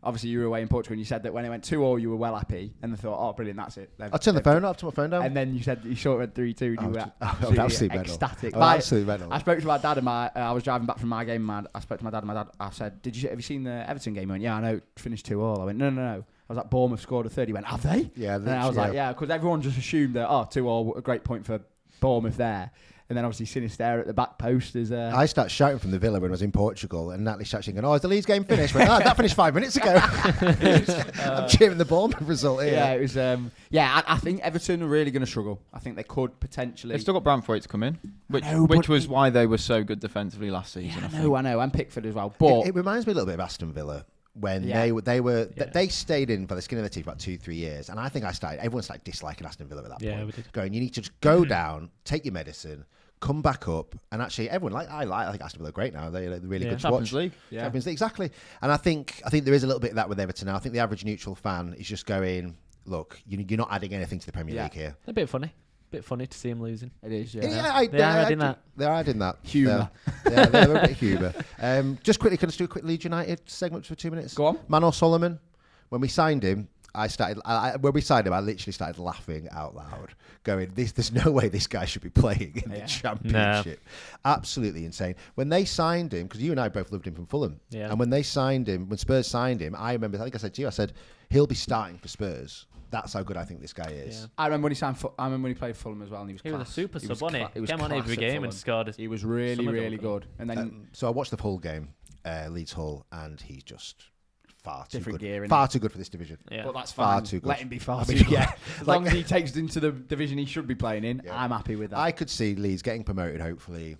obviously you were away in Portugal, and you said that when it went 2-2, you were well happy, and they thought, oh, brilliant, that's it. I turned the phone off, took my phone down, and then you said that you saw it went 3-2, and you were absolutely ecstatic. Absolutely mental. I spoke to my dad, and I was driving back from my game, and I spoke to my dad, and I said, have you seen the Everton game? He went, yeah, I know, it finished 2-2. I went, no. I was like, Bournemouth scored a third. He went, have they? Yeah. And I was like, yeah, because everyone just assumed that, 2-2, a great point for Bournemouth there. And then obviously Sinister at the back post is... I started shouting from the Villa when I was in Portugal, and Natalie started going, is the Leeds game finished? Went, that finished 5 minutes ago. I'm cheering the Bournemouth result here. Yeah, it was... I think Everton are really going to struggle. I think they could potentially... They've still got Branthwaite to come in, which was why they were so good defensively last season. I know, and Pickford as well. But it reminds me a little bit of Aston Villa. When they stayed in for the skin of their teeth for about 2-3 years, and I think everyone started disliking Aston Villa at that point. Yeah, we did. Going, you need to just go down, take your medicine, come back up, and actually everyone I think Aston Villa are great now. They're really good to watch. Champions League, Champions League, exactly. And I think there is a little bit of that with Everton now. I think the average neutral fan is just going, look, you're not adding anything to the Premier League here. A bit funny. Bit funny to see him losing. It is, They are adding that. Humour. They're a bit humour. Just quickly, can I just do a quick Leeds United segment for 2 minutes? Go on. Manor Solomon, when we signed him, I literally started laughing out loud, going, there's no way this guy should be playing in the Championship. No. Absolutely insane. When they signed him, because you and I both loved him from Fulham, and when Spurs signed him, I think I said to you, I said, he'll be starting for Spurs. That's how good I think this guy is. Yeah. I remember when he played Fulham as well, and he was a super sub, wasn't he? He came on every game and scored. He was really good. And then so I watched the Hull game, Leeds Hull, and he's just far too good. Gear, far too good for this division. Yeah. But that's far fine. Too good. Let him be far too good. As long as he takes it into the division he should be playing in, I'm happy with that. I could see Leeds getting promoted, hopefully.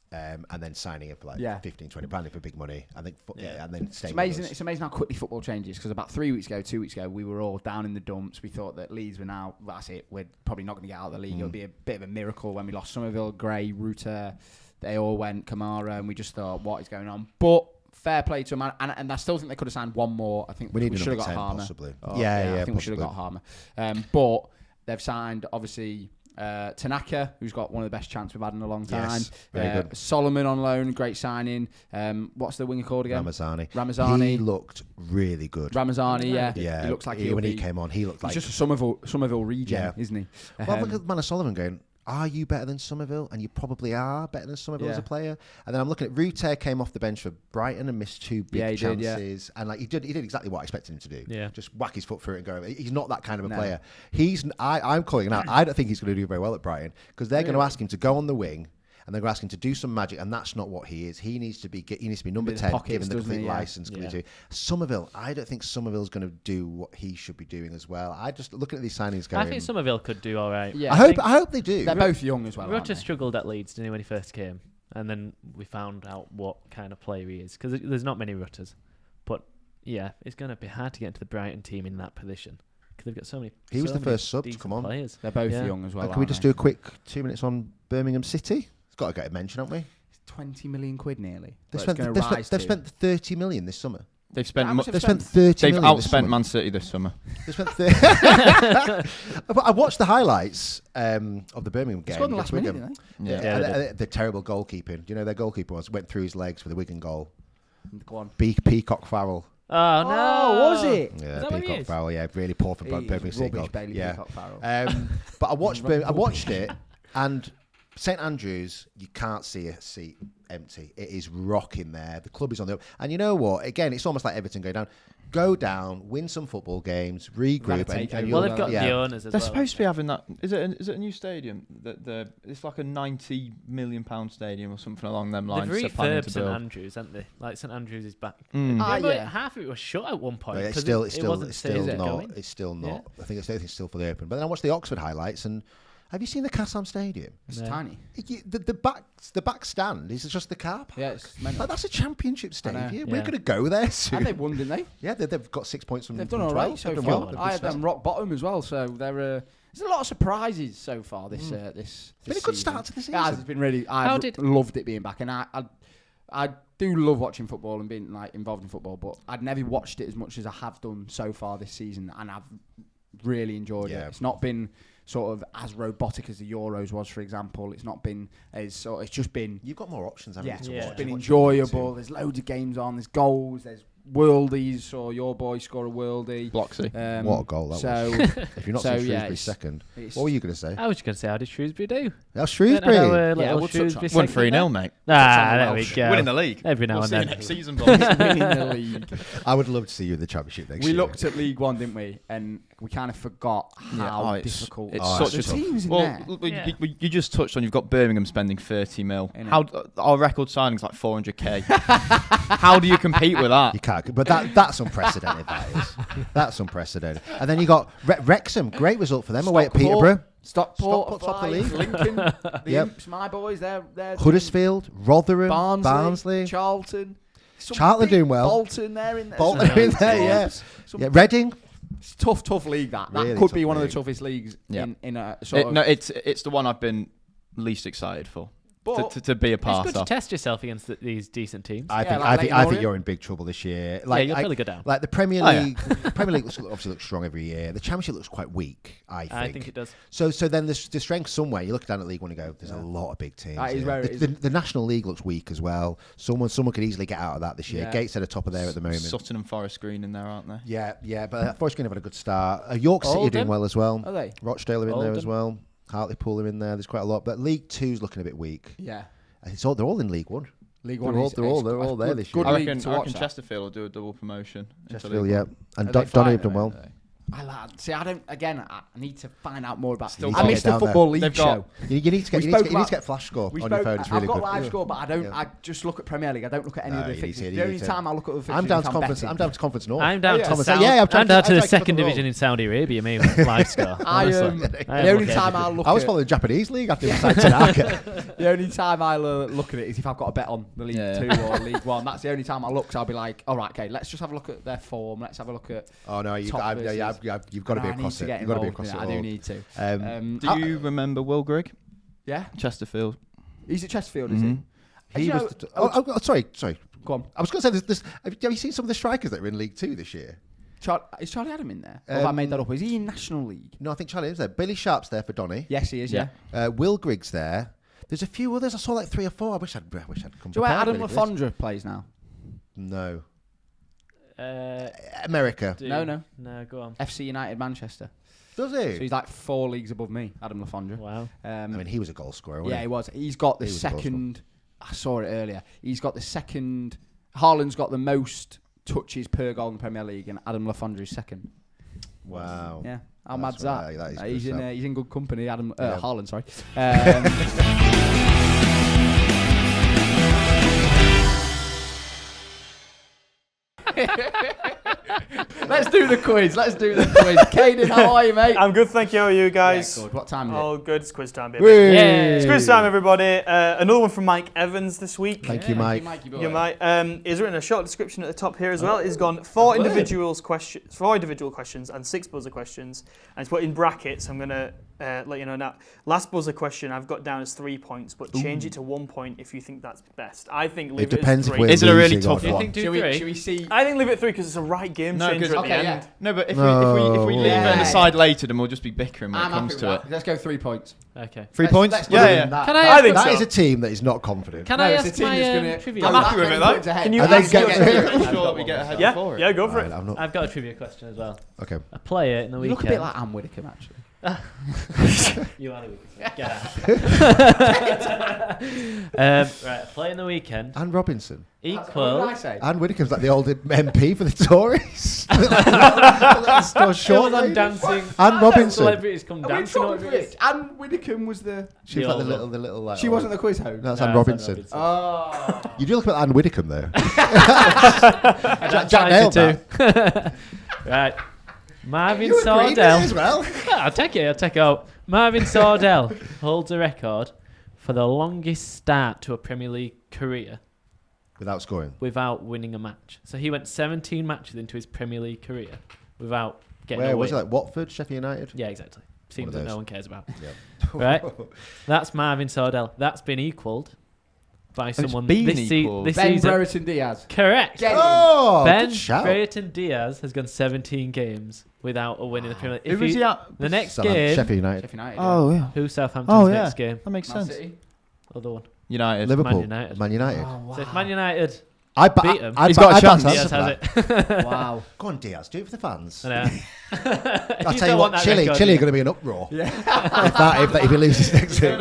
And then signing him for like £15-20 for big money. I think, and then staying. It's amazing how quickly football changes. Because about 2 weeks ago, we were all down in the dumps. We thought that Leeds were now, that's it. We're probably not going to get out of the league. It would be a bit of a miracle when we lost Somerville, Gray, Rutter. They all went, Kamara, and we just thought, what is going on? But fair play to him, and I still think they could have signed one more. I think we should have got Harmer. Possibly. I think we should have got Harmer. But they've signed obviously. Tanaka, who's got one of the best chances we've had in a long time. Yes, very good. Solomon on loan, great signing. What's the winger called again? Ramazani. He looked really good. Ramazani, yeah. He looks like when he came on, he looked like just a Somerville regen, isn't he? Well, look at Manor Solomon going, are you better than Somerville? And you probably are better than Somerville as a player. And then I'm looking at Rutter came off the bench for Brighton and missed 2 big chances. And like he did exactly what I expected him to do. Yeah. Just whack his foot through it and go. He's not that kind of a player. I'm calling him out. I don't think he's going to do very well at Brighton because they're going to ask him to go on the wing and they're asking to do some magic, and that's not what he is. He needs to be number 10, given the complete license. Somerville, I don't think Somerville's going to do what he should be doing as well. I just looking at these signings going. I think Somerville could do all right. Yeah, I hope they do. They're both young as well. Rutter struggled at Leeds, didn't he, when he first came? And then we found out what kind of player he is, because there's not many Rutters. But yeah, it's going to be hard to get into the Brighton team in that position because they've got so many. He was the first sub to come on. Players. They're both young as well. Can we just do a quick 2 minutes on Birmingham City? It's got to get a mention, haven't we? It's 20 million quid nearly. They've spent 30 million this summer. They've spent 30 They've million outspent Man City this summer. They spent I watched the highlights of the Birmingham game. Scored in the last minute, didn't they? Yeah. The terrible goalkeeping. Do you know their goalkeeper went through his legs for the Wigan goal? Go on. Peacock Farrell. Oh no! Was it? Yeah, Peacock Farrell. Yeah, really poor for Birmingham City goal. Yeah. Peacock Farrell. But I watched it, and St Andrews, you can't see a seat empty. It is rocking there. The club is on the up. And you know what? Again, it's almost like Everton going down. Go down, win some football games, regroup. And well, they've got the owners as They're well. supposed to be having that. Is it a new stadium? It's like a £90 million stadium or something along them lines. They've refurbed St Andrews, haven't they? Like St Andrews is back. Half of it was shut at one point. It's still not. I think it's still fully open. But then I watched the Oxford highlights and. Have you seen the Kassam Stadium? It's tiny. The back stand is just the car park. Yeah, it's mental. That's a championship stadium. We're going to go there soon. And they won, didn't they? Yeah, they've got 6 points from. They've done all right so far. I had them rock bottom as well. So there's a lot of surprises so far this It's been a good start to the season. Yeah, it's been really. I've loved it being back, and I do love watching football and being like involved in football, but I'd never watched it as much as I have done so far this season, and I've really enjoyed it. It's not been sort of as robotic as the Euros was, for example. It's not been as it's just been. You've got more options, haven't you? It's been enjoyable. There's loads of games on. There's goals. There's worldies. Saw your boy score a worldie. Bloxy. What a goal that was! If you're not seeing Shrewsbury second, what were you going to say? I was going to say, how did Shrewsbury do? Shrewsbury. Won 3-0, mate. There we go. Winning the league. Every now and then. Next season, boys. Winning the league. I would love to see you in the Championship next year. We looked at League One, didn't we? And we kind of forgot how difficult it's such the teams in there. You just touched on. You've got Birmingham spending 30 mil. How our record signing's like 400k. How do you compete with that? You can't. But that's unprecedented. That is. That's unprecedented. And then you got Wrexham. Great result for them away at Peterborough. Stockport top of the league. Lincoln, the Imps, my boys. They're Huddersfield, Rotherham, Barnsley, Charlton. Charlton doing well. Bolton, they're in there. Bolton in there, yeah. Reading. It's tough league. That really could be one of the toughest leagues in a sort of. No, it's the one I've been least excited for. To be a part of. It's good to test yourself against these decent teams. I think you're in big trouble this year. You'll probably go down. Like the Premier League, the Premier League obviously looks strong every year. The Championship looks quite weak. I think it does. So then the strength somewhere. You look down at League One and go, there's a lot of big teams. That is where it is. The National League looks weak as well. Someone could easily get out of that this year. Yeah. Gateshead are top of there at the moment. Sutton and Forest Green in there, aren't they? Yeah. But Forest Green have had a good start. York City are doing well as well. Are they? Rochdale are in there as well. Hartlepool are in there. There's quite a lot. But League Two's looking a bit weak. Yeah. They're all in League One. League One. They're all there this year. I reckon Chesterfield will do a double promotion. Chesterfield, yeah. And Donny have done well. I need to find out more about. I missed the Football League show. You need to get Flash Score on your phone. It's really good. I've got Live Score, but I don't. I just look at Premier League. I don't look at any of the fixtures. The only time I look at the fixtures, I'm down to Conference North. I'm down to the second division in Saudi Arabia. Me with Live Score. The only time I look. I was following the Japanese league after the The only time I look at it is if I've got a bet on the League 2 or League 1. That's the only time I look. So I'll be like, all right, okay, let's just have a look at their form. Let's have a look at. Oh no, you've got to be across it. You've got to be across it. I do need to. Do you remember Will Grigg? Yeah, Chesterfield. He's at Chesterfield, is he? He was. Sorry. Go on. I was going to say, have you seen some of the strikers that are in League 2 this year? Is Charlie Adam in there? Or have I made that up? Is he in National League? No, I think Charlie is there. Billy Sharp's there for Donny. Yes, he is. Yeah. Will Grigg's there. There's a few others. I saw like 3 or 4. I wish I'd come. Do you know where Adam Lafondra plays now? No. America. No. Go on. FC United Manchester. Does he? So he's like 4 leagues above me, Adam Lafondra. Wow. I mean, he was a goal scorer, wasn't he? Yeah, he was. He's got the second. I saw it earlier. He's got the second. Haaland's got the most touches per goal in the Premier League, and Adam Lafondra is second. Wow. Yeah. How mad's that? He's in good company. Haaland, sorry. Let's do the quiz. Caden, how are you, mate? I'm good, thank you. How are you guys? Yeah, good. What time is it? Oh, good. It's quiz time, baby. Yay. It's quiz time, everybody. Another one from Mike Evans this week. Thank you, Mike. You might. He's written a short description at the top here as well. He's gone four individual questions and 6 buzzer questions, and he's put in brackets. I'm gonna let you know now. Last buzzer question I've got down as 3 points, but change it to 1 point if you think that's best. I think leave it depends as if 3. we're Is it a really losing tough or one? think do Should 3? we see? I think leave it at 3 because it's a right game changer at the end. No, but if No. we leave it Yeah. and decide later, then we'll just be bickering when I'm it comes happy to with it. that. Let's go 3 points. Okay. 3 points? Let's Yeah, do yeah. that. Can I I ask, think That so. is a team that is not confident. can No, I it's a ask team my that's gonna. trivia? I'm happy with it, though. Can you Are they ask your getting- trivia? I'm sure we get ahead before it. Yeah, go for it. I'm not. I've got a trivia question as well. Okay. A player in the You weekend. look a bit like Anne Widdicombe, actually. You are the weekend. Get out. Right, a player in the weekend Anne Robinson. What did equal. I say? Anne Widdicombe's like the old MP for the Tories. She was on Dancing. Anne Robinson. Celebrities come Are we in dancing. trouble over for it. this? Anne Widdicombe was the. She was The like the old little like. She wasn't the quiz host. No, that's No, Anne it's Robinson. Oh. You do look like Anne Widdicombe though. Jack nailed that. Right. Marvin You agreed with it as Sordell. well. I'll take it out. Marvin Sordell holds a record for the longest start to a Premier League career Without scoring. without winning a match. So he went 17 matches into his Premier League career without getting a Where win. was it? Like Watford, Sheffield United. Yeah, exactly. Seems of that no those. one cares about. Yeah. Right? That's Marvin Sordell. That's been equalled by someone been this, equalled. this Ben season. Brereton Diaz. Correct. Get Oh, Ben good shout. Brereton Diaz has gone 17 Without a win in the Premier League. Who was he at? The next Southampton, game, Sheffield United. Sheffield United. Oh, yeah. who's Southampton's next game? That makes Man sense. City. Other one. United. Liverpool. United. Man United. Oh, So if Man United I beat him. I He's got a chance. Diaz has it. Wow. Go on, Diaz. Do it for the fans. I know. I'll tell you what, Chile are going to be an uproar. Yeah. if he loses next He's game.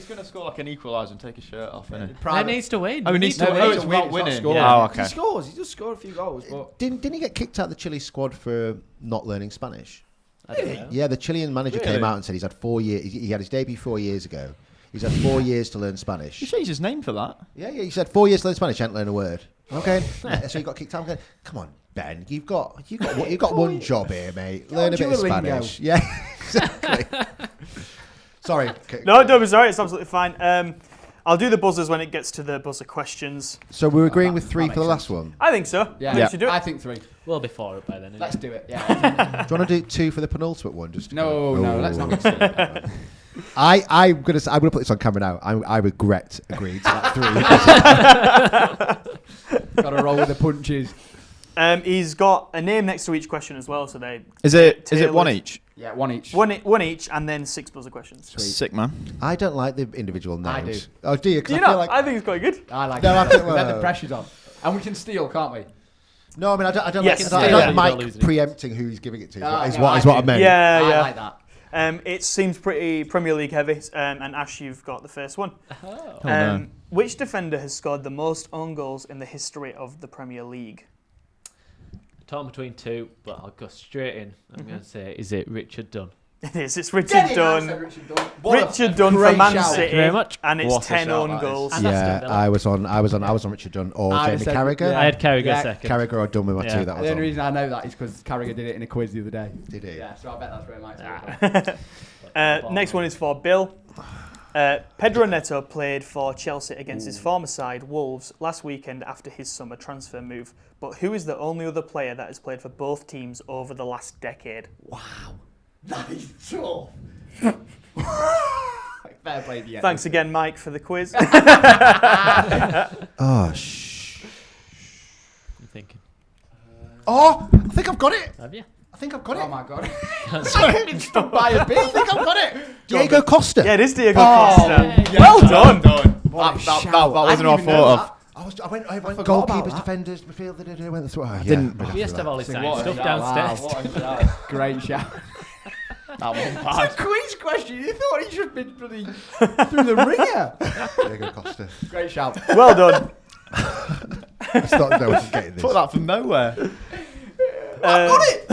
gonna score like an equaliser and take a shirt off, innit? He needs to win. Oh, he needs to No, win. he Oh, needs it's to win, about it's not winning. scoring. Oh, He okay. scores. He just scored a few goals. But Didn't he get kicked out of the Chile squad for not learning Spanish? I don't know. Yeah, the Chilean manager Really? came out and said he's had 4 years. He had his debut 4 years ago. He's had 4 years to learn Spanish. You changed his name for that. Yeah, he said 4 years to learn Spanish. He hadn't learned a word. Okay, so he got kicked out. I'm going, come on, Ben, you've got one job here, mate. Learn a bit of Duolingo. Spanish. Yeah, exactly. Sorry. No, don't be sorry. It's absolutely fine. I'll do the buzzers when it gets to the buzzer questions. So we're agreeing with that 3 for the makes last one. I think so. yeah, I think we should do it. I think 3. We'll be 4 up by then. Let's do it. Yeah. Do you want to do 2 for the penultimate one? Just to No, let's not get silly. I'm gonna put this on camera now. I regret agreeing to that 3. Got to roll with the punches. He's got a name next to each question as well, so they Is it tailored. one each? Yeah, one each. one each, and then 6 buzzer questions. Sick, man. I don't like the individual names. I do. Oh, do you? 'Cause Do you I feel know? like I think it's quite good. I like No, it. I think- Then the pressure's on. And we can steal, can't we? no. I mean, I don't Yes, like. I yeah. don't like You're losing. preempting who he's giving it to. Ah, Is no, what I is what I do. meant. Yeah, I yeah. like that. It seems pretty Premier League heavy, and Ash, you've got the first one. Oh. no. Which defender has scored the most own goals in the history of the Premier League? Torn between 2, but I'll go straight in. I'm going to say, is it Richard Dunn? It is. It's Richard Get it, I Dunn. said Richard Dunn. What a Richard Dunn for great Man shout. City, Thank you very much. and it's What a 10 shout own that is. goals. And that's Yeah, still I was on Richard Dunn or I Jamie said- Carragher. yeah. I had Carragher Yeah. second. Carragher or Dunn with my Yeah. 2. That was The only on. reason I know that is because Carragher did it in a quiz the other day. Did he? Yeah, so I bet that's where Mike's Next one is for Bill. Pedro Neto played for Chelsea against his former side, Wolves, last weekend after his summer transfer move. But who is the only other player that has played for both teams over the last decade? That is tough. Fair play to you. Thanks again, Mike, for the quiz. Oh, shh. I'm thinking. Oh, I think I've got it. Have you? I think I've got Oh it. my god. I've been stuck by a bit. I think I've got it. Diego Costa. Yeah, it is Diego Oh, Costa. yeah. Well done. That wasn't our fault of. I went forgot goalkeepers, about that. defenders, midfielder. I went through. Oh, yeah, didn't- right We after used to have that. all this What a stuff shout. downstairs. Wow, what a shout. Great shout. That one It's a bad. quiz question. You thought he should have been bloody through the ringer. Diego Costa. Great shout. Well done. I started no one getting this. Put that from nowhere. I've got it.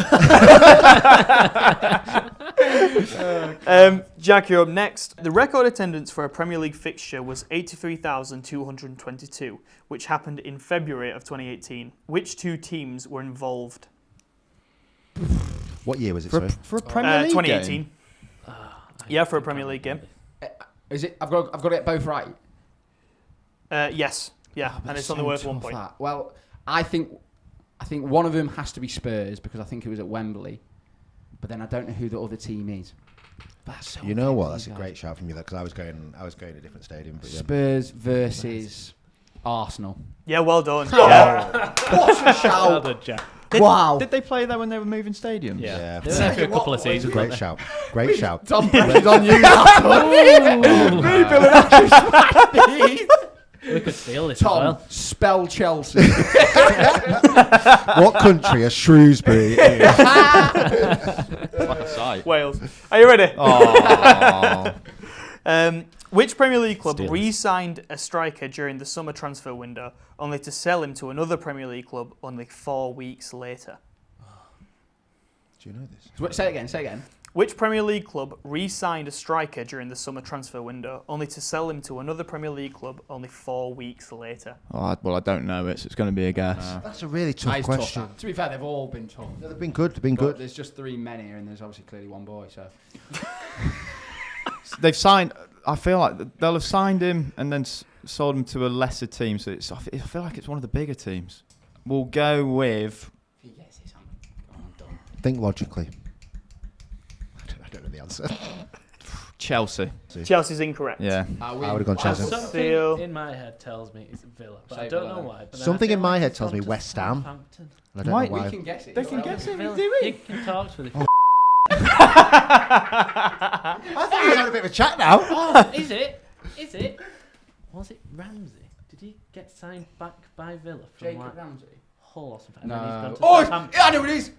Jack, you're up next. The record attendance for a Premier League fixture was 83,222, which happened in February of 2018. Which two teams were involved? What year was it, For sorry? for a Premier League 2018. game? Yeah, for a Premier League game. Is it? I've got to get both right. Yes. Yeah, and it's only worth 1 point. Well, I think one of them has to be Spurs because I think it was at Wembley, but then I don't know who the other team is. That's so You know what? confusing, That's a guys. great shout from you, because I was going to a different stadium. But yeah. Spurs versus Arsenal. Yeah, well done. Yeah. What a Well shout! done, Jack. Wow. Did they play there when they were moving stadiums? Yeah. Yeah. They were there for a couple of seasons. Great shout. Great shout. Tom pressure's on you now. We could steal this Tom, as well. spell Chelsea. What country is Shrewsbury? It's like a sight. Wales. Are you ready? Oh. Which Premier League club Steelers. re-signed a striker during the summer transfer window, only to sell him to another Premier League club only 4 weeks later? Do you know this? Say it again. Which Premier League club re-signed a striker during the summer transfer window, only to sell him to another Premier League club only 4 weeks later? Well, I don't know it, so it's going to be a guess. That's a really tough That is question. tough. To be fair, they've all been tough. No, they've been good. They've been But good. there's just 3 men here, and there's obviously clearly one boy. So They've signed. I feel like they'll have signed him and then sold him to a lesser team. So I feel like it's one of the bigger teams. We'll go with. if he gets this, I'm done. Think logically. I don't know the answer. Chelsea. Chelsea's incorrect. Yeah. I would have gone Chelsea. Theo. Something in my head tells me it's Villa, but Say I don't Villa. know why. But then Something I feel in my like head it's tells gone me to West Ham. Southampton. I don't Why- know why. We can guess it. They can guess it. Villa. Do we? You can talk to the. I thought we were having a bit of a chat now. Oh, is it? Is it? Was it Ramsey? Did he get signed back by Villa from Jacob like Ramsey. Hull or something? And No. then he's gone to Oh, Southampton. I know it is.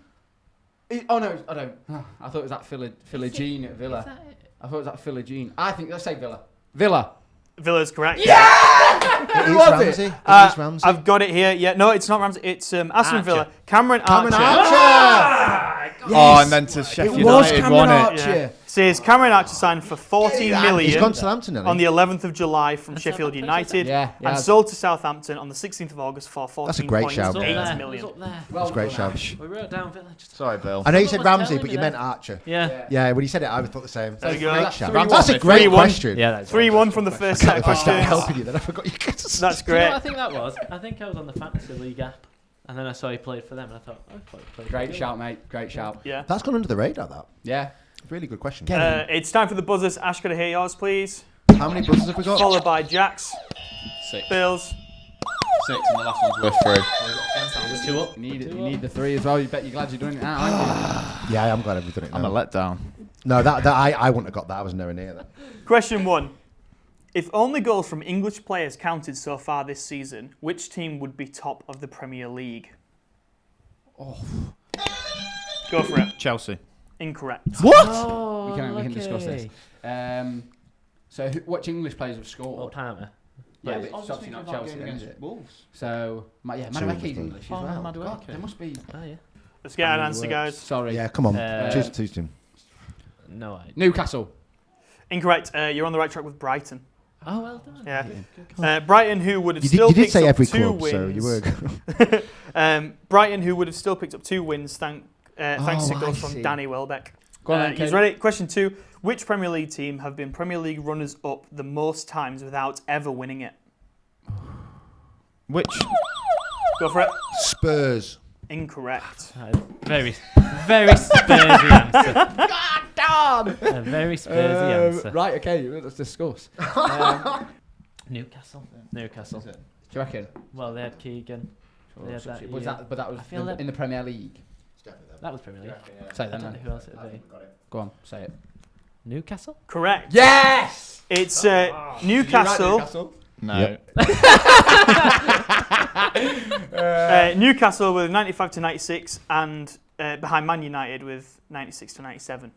Oh no, I don't. I thought it was that Philogene at Is Villa. that it? I thought it was that Philogene. I think let's say Villa. Villa. Villa's correct. It is Who was it? Ramsey. It is Ramsey. I've got it here. Yeah, no, it's not Ramsey. It's Aston Villa. Cameron Cameron Archer. Archer. Oh, and then to Sheffield It was United Cameron won it. Archer. Yeah. Says Cameron Archer signed for 14 He's million gone to Southampton, hasn't on he? the 11th of July from And Sheffield Southampton, United Yeah, and sold to Southampton on the 16th of August for That's a great shout. 14.8 It was million. up there. Well That's a great done, shout. We wrote down Villa. Just Sorry, Bill. I know you Someone said was Ramsey, telling but me you that. meant Archer. yeah. Yeah, when you said it, I thought the same. There you That's a go. great shout. 3-1. That's a great Three-one. question. Yeah, that's 3-1 from the first set of If I started questions. helping you, then I forgot you could. That's Do you know great. what I think that was? I think I was on the Fantasy League app, and then I saw he played for them, and I thought, oh, I thought he played for Great Villa. shout, mate. Great shout. Yeah. That's gone under the radar. That Yeah. really good question. It's time for the buzzers. Ash, could I hear yours, please? How many buzzers have we got? Followed by Jack's, 6. Bill's. 6, and the last one's worth 3. There's 2 up. You need it. Two You up. need the 3 as well. You bet you're glad you're doing it now, aren't you? Yeah, I'm glad we've done it. I'm a Now. letdown. No, I wouldn't have got that. I was nowhere near that. Question 1. If only goals from English players counted so far this season, which team would be top of the Premier League? Oh. Go for it. Chelsea. Incorrect. What? Oh, We can discuss this. lucky. So, which English players have scored? Well, Palmer. Yeah, but it's obviously not Chelsea, then, is it? Wolves. So, Madueke's English as Oh, well. Madueke. God, there must be. Oh, yeah. Let's get an answer, guys. Sorry. Yeah, come on. Uh, Choose Tim. No idea. Newcastle. Incorrect. You're on the right track with Brighton. Oh, well done. Yeah. Brighton, who would have You still did picked say up every 2 club, wins. so you were. Brighton, who would have still picked up 2 wins thanks to Oh, goals I from see. Danny Welbeck. Go on then, He's Kate. ready. Question 2. Which Premier League team have been Premier League runners-up the most times without ever winning it? Which? Go for it. Spurs. Incorrect. Very, very Spursy answer. God damn! A very Spursy answer. Right, okay, let's discuss. Newcastle. Newcastle. Do you reckon? Well, they had Keegan. They had that Was year. that, but that was I feel that- in the Premier League. That was Premier League. Say I that don't know then. who else it would be. Go on, say it. Newcastle? Correct. Yes! It's Newcastle. No. Newcastle with 95 to 96 and behind Man United with 96 to 97.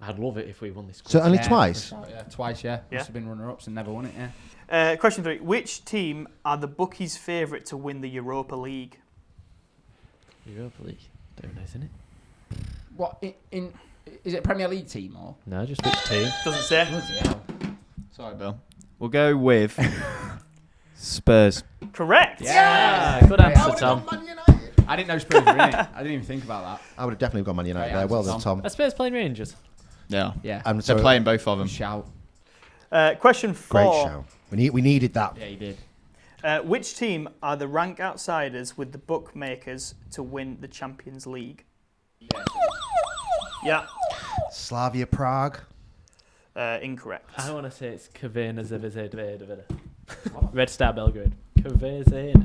I'd love it if we won this. So only Yeah, twice. Yeah, twice, yeah. Yeah. Must have been runner-ups and never won it, yeah. Question 3. Which team are the bookies' favourite to win the Europa League? Europa League. Don't know, isn't it? What, in Is it a Premier League team or? No, just which team? Doesn't say. Bloody hell. Sorry, Bill. We'll go with Spurs. Correct. Yeah, good answer, Tom. I didn't know Spurs were in it. I didn't even think about that. I would have definitely gone Man United Great there. answer, Well done, Tom. Are Spurs playing Rangers? Yeah. Yeah. And They're playing both of them. Shout. Question 4. Great show. We needed that. Yeah, you did. Which team are the rank outsiders with the bookmakers to win the Champions League? Yeah. Slavia Prague. Incorrect. I want to say it's Kavena Zvezda. Red Star Belgrade. Kavena Do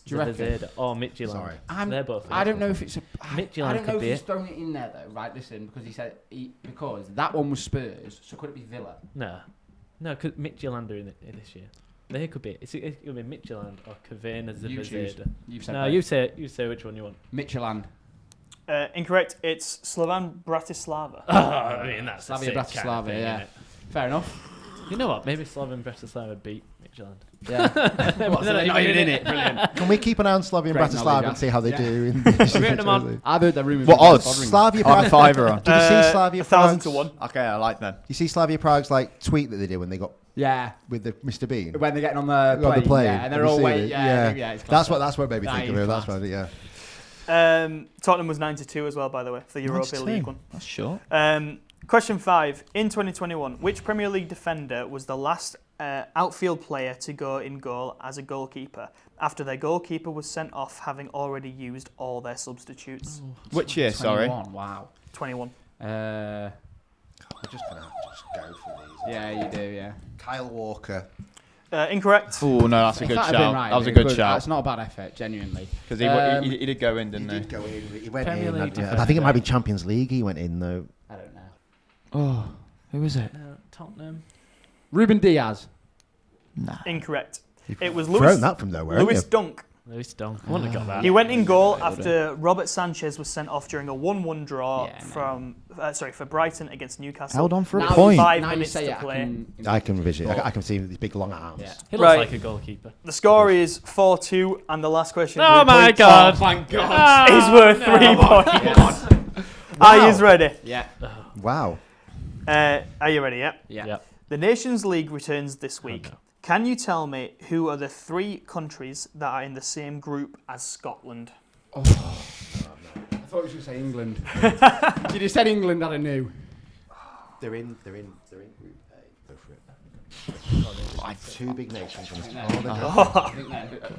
you reckon? Zvezda or Midtjylland. Sorry. They're both. I don't know if it's a. Midtjylland I don't know could if be he's it. thrown it in there though. Right, listen, because he said because that one was Spurs, so could it be Villa? No, because Midtjylland are in this year. They could be. It could be Midtjylland or Kavena You choose. Zvezda. You've said No, both. you say which one you want. Midtjylland. Incorrect. It's Slovan Bratislava. I mean that's Slavia the same kind of Bratislava, thing, yeah. innit? Fair enough. You know what? Maybe Slovan Bratislava beat Midtjylland. Yeah. What, so they're not even in it. Brilliant. Can we keep an eye on Slavia and Great Bratislava knowledge, and see how they yeah. do? In Written them on. I've heard the rumours. What odds? Slavia I'm Prague. fiver on. Did you see Slavia 1,000 Prague's? to 1. Okay, I like them. You see Slavia Prague's like tweet that they did when they got Yeah. with the Mr. Bean. When they're getting on the On plane. the plane. Yeah, and they're Have you all seen waiting. it? Yeah. It's That's class. what made me That think of is it. That's class. what, yeah. Tottenham was 92 as well, by the way, for the Europa 92. League one. That's short. Question 5. In 2021, which Premier League defender was the last outfield player to go in goal as a goalkeeper after their goalkeeper was sent off having already used all their substitutes? Which year? Sorry. 21, wow. 21. We're just gonna have to just go for these. Yeah, you do, yeah. Kyle Walker. Incorrect. Oh no, that's a If good that had shout. been right, That was a it'd be good shout That's not a bad effort, genuinely. because he did go in, He didn't he? did go in. He went Premier in. League I think it might be Champions League. He went in though. I don't know. Oh, who was it? Tottenham. Ruben Diaz. Nah. Incorrect. It was Thrown Lewis, that from nowhere. Lewis haven't Dunk. Lewis Dunk. I wouldn't have got that. He went in goal after Robert Sanchez was sent off during a 1-1 draw Yeah, for Brighton against Newcastle. Held on for a Now point. you- 5 now you minutes say to it, play. I can envision. I can see these big long arms. Yeah. He looks Right. like a goalkeeper. The score is 4-2, and the last question. Oh my God! Thank God. Is worth 3 points. Are you ready? Yeah. Wow. Are you ready? Yeah. Yeah. The Nations League returns this week. no. Can you tell me who are the 3 countries that are in the same group as Scotland? I thought you were going to say England. If you just said England, I knew. They're in Group A. Go for it. 2 big nations.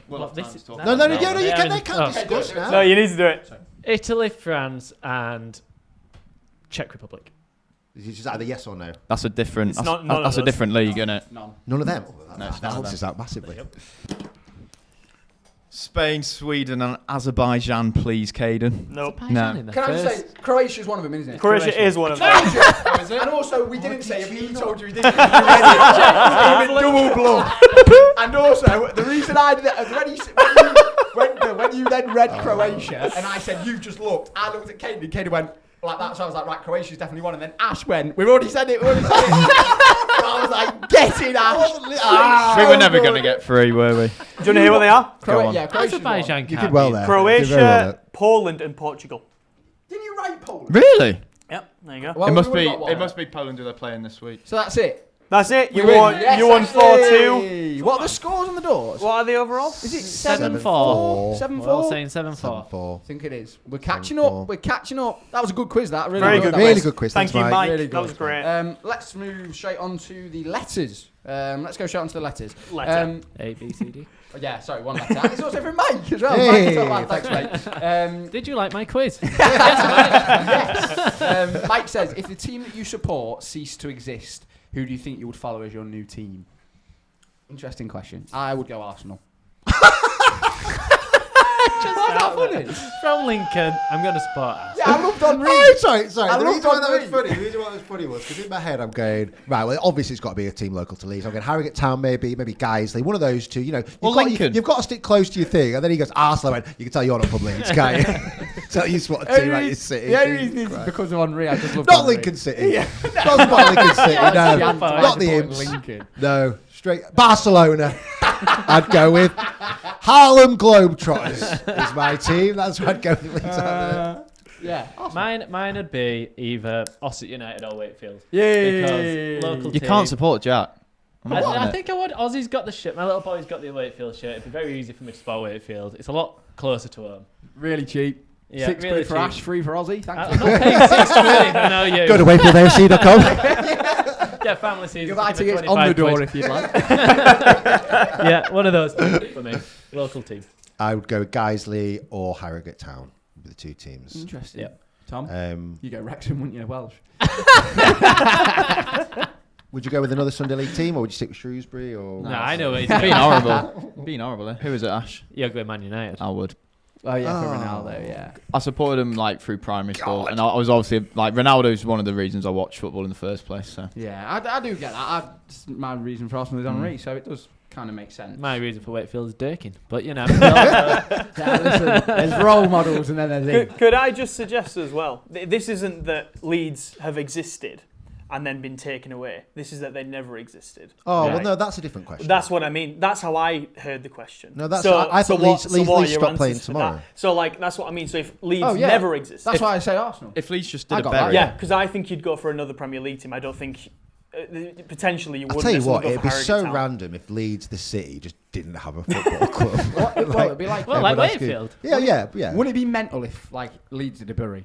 Well, this is- No, you Yeah, they can't discuss now. No, you need to do it. Italy, France, and Czech Republic. It's just either yes or no. That's a different. It's That's, not- none of that's a those. different league, isn't it? None. None of them. No, it's That none of helps us out massively. Spain, Sweden, and Azerbaijan, please, Caden. Nope. No. In the Can I just first- say, Croatia's one of them, isn't it? Croatia is one of them. And also, we didn't say it, he told you he didn't. Double bluff. And also, the reason I did it, when you then read Croatia, and I said, you just looked, I looked at Katie, and Katie went like that, so I was like, right, Croatia's definitely one. And then Ash went, we've already said it. So I was like, get it, Ash. We were never going to get 3, were we? Do you want to hear what they are? Go on. Yeah, Croatia's one. Azerbaijan You can't did well be- there. Croatia, Poland, and Portugal. Didn't you write Poland? Really? Yep, there you go. Well, it must we be. would've got one. It must be Poland who they're playing this week. So that's it. That's it. You We won. win. Yes, You won 4-2. hey. What are the scores on the doors? What are they overall? Is it 7-4. 7-4? We're all saying 7-4. 7-4. I think it is. We're catching 7-4. up. We're catching up. That was a good quiz. That really Very good. good. That Really was. good quiz. Thank Thanks, you, Mike. Mike. Really That good. was great. Let's move straight on to the letters. Let's go straight on to the letters. Letter. A, B, C, D. Yeah, sorry, one letter. It's also from Mike as well. Hey. Mike, thanks, mate. Did you like my quiz? Yes. Mike says, if the team that you support ceased to exist, who do you think you would follow as your new team? Interesting question. I would go Arsenal. Why is that funny? From Lincoln, I'm going to support us. Yeah, I loved Henri. Oh, sorry. I The reason loved why that was Henri. funny. The reason why that was funny was because in my head I'm going right. Well, obviously it's got to be a team local to Leeds. I'm going Harrogate Town, maybe Guiseley, one of those two. You know, Lincoln. You've got to stick close to your thing. And then he goes Arsenal. I went, you can tell you're not from Leeds, can't you? Tell you what a team like your City. The only reason is because of Henri. I just love Not Lincoln City. Not support Lincoln City. No, not the Imps. Lincoln. No, straight Barcelona. I'd go with Harlem Globetrotters is my team. That's what I'd go with. Yeah. Awesome. Mine would be either Ossett United or Wakefield. Yay! Because local You team. can't support Jack. I think I would. Ozzy's got the shirt. My little boy's got the Wakefield shirt. It'd be very easy for me to support Wakefield. It's a lot closer to home. Really cheap. Yeah, £6 really for cheap. Ash, 3 for Aussie. Thank I'm you. not paying £6. I know you. Go to WakefieldAFC.com. Yeah, family season. You buy tickets on the door if you'd like. Yeah, one of those two for me. Local team. I would go Guiseley or Harrogate Town. Would be the two teams. Interesting. Yeah. Tom, you go Wrexham, wouldn't you? Welsh. Would you go with another Sunday League team, or would you stick with Shrewsbury? Or No, I know what he's Being doing. horrible. Being horrible. Eh? Who is it, Ash? You're going Man United. I would. Oh yeah, for Ronaldo. Yeah. I supported him like through primary school, and I was obviously like Ronaldo's one of the reasons I watched football in the first place. So Yeah, I do get that. My reason for Arsenal is Henry, so it does kind of make sense. My reason for Wakefield is Durkin, but you know. Yeah, listen, there's role models and then there's Could I just suggest as well, this isn't that Leeds have existed and then been taken away. This is that they never existed. Oh, Right. well, no, that's a different question. That's what I mean. That's how I heard the question. No, that's I thought Leeds what are Leeds your stopped playing answers to tomorrow. that? So, like, that's what I mean. So, if Leeds Oh, yeah. never existed. That's why I say Arsenal. if Leeds just I did a got that. bury, Yeah, because I think you'd go for another Premier League team. I don't think potentially you I'll wouldn't. tell you what, necessarily it'd go be for so Harrogate Town. random if Leeds, the city, just didn't have a football club. Well, it'd be like. Well, like everyone else could- Wakefield. Yeah. Wouldn't it be mental if like Leeds did a bury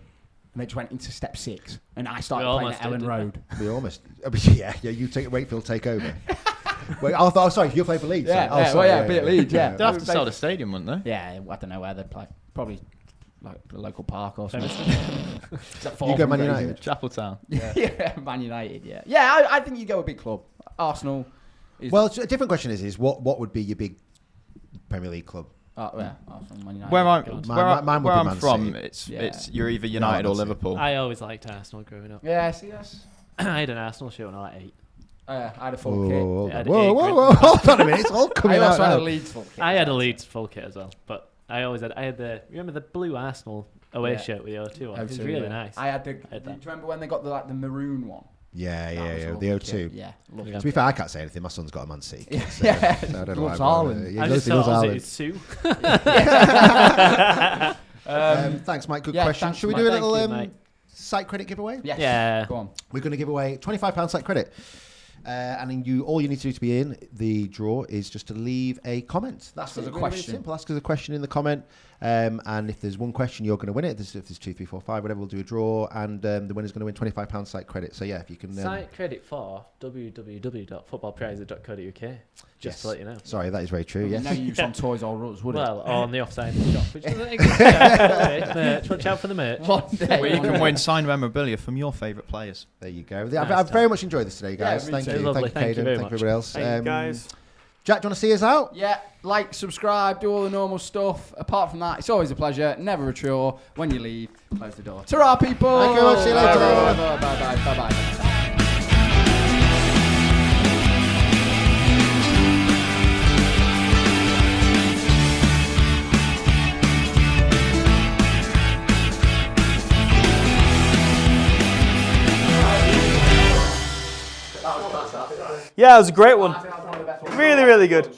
and they just went into step 6 and I started playing almost at Ellen did, didn't Road? We almost. Yeah. You take Wakefield, take over. Wait, sorry, you play for Leeds. Yeah, sorry. be at Leeds. Yeah, they'd have to sell the stadium, wouldn't they? Yeah, I don't know where they'd play. Probably like the local park or something. You go Man United. Chapeltown. Yeah, Man United. Yeah, yeah. I think you go a big club. Arsenal. Well, a different question is what would be your big Premier League club? Yeah, Arsenal, Man United. Where Mine would be I'm Man from, City. it's you're either United Man or City. Liverpool. I always liked Arsenal growing up. Yeah, see us. I had an Arsenal shirt when I was like 8. I had a full kit. Whoa, Yeah, whoa, hold on a minute. It's all coming I out also had a now. Leeds full kit. I had a Leeds full kit as well, but I had the remember the blue Arsenal away Yeah. shirt with the O2 on. It was O2, really yeah. nice. I had the. had Do you that. remember when they got the maroon one? Yeah, That was a the lovely O2. kit. Yeah, lovely. Yeah. To be fair, I can't say anything. My son's got a Man City kit, so, Yeah, so I don't know loves why. Haaland. He I loves just thought Haaland. it was Sue. Thanks, Mike. Good yeah, question. thanks, Should we Mike. do a Thank little you, mate. site credit giveaway? Yes. Yeah. Go on. We're going to give away £25 site credit. And then all you need to do to be in the draw is just to leave a comment. Ask it, us a really, question. Really simple. Ask us a question in the comment. And if there's one question, you're going to win it. If there's 2, 3, 4, 5, whatever, we'll do a draw. And the winner's going to win £25 site credit. So, yeah, if you can... Site credit for www.footballprizes.co.uk. Just to let you know. Sorry, that is very true, yes. No use on Toys R Us, would Well, on the Offsiders shop, which doesn't exist yet. Merch. Watch out for the merch. it? One day. Where you can win signed memorabilia from your favourite players. There you go. Nice I've time. very much enjoyed this today, guys. me Thank too. you. Lovely. Thank you, Thank you Caden. very Thank you, much. everybody else. Thank you, guys. Jack, do you want to see us out? Yeah, like, subscribe, do all the normal stuff. Apart from that, it's always a pleasure, never a chore. When you leave, close the door. Ta-ra, people! Thank you very much. See you later. Bye-bye. Bye-bye. Yeah, it was a great one. Really, really good.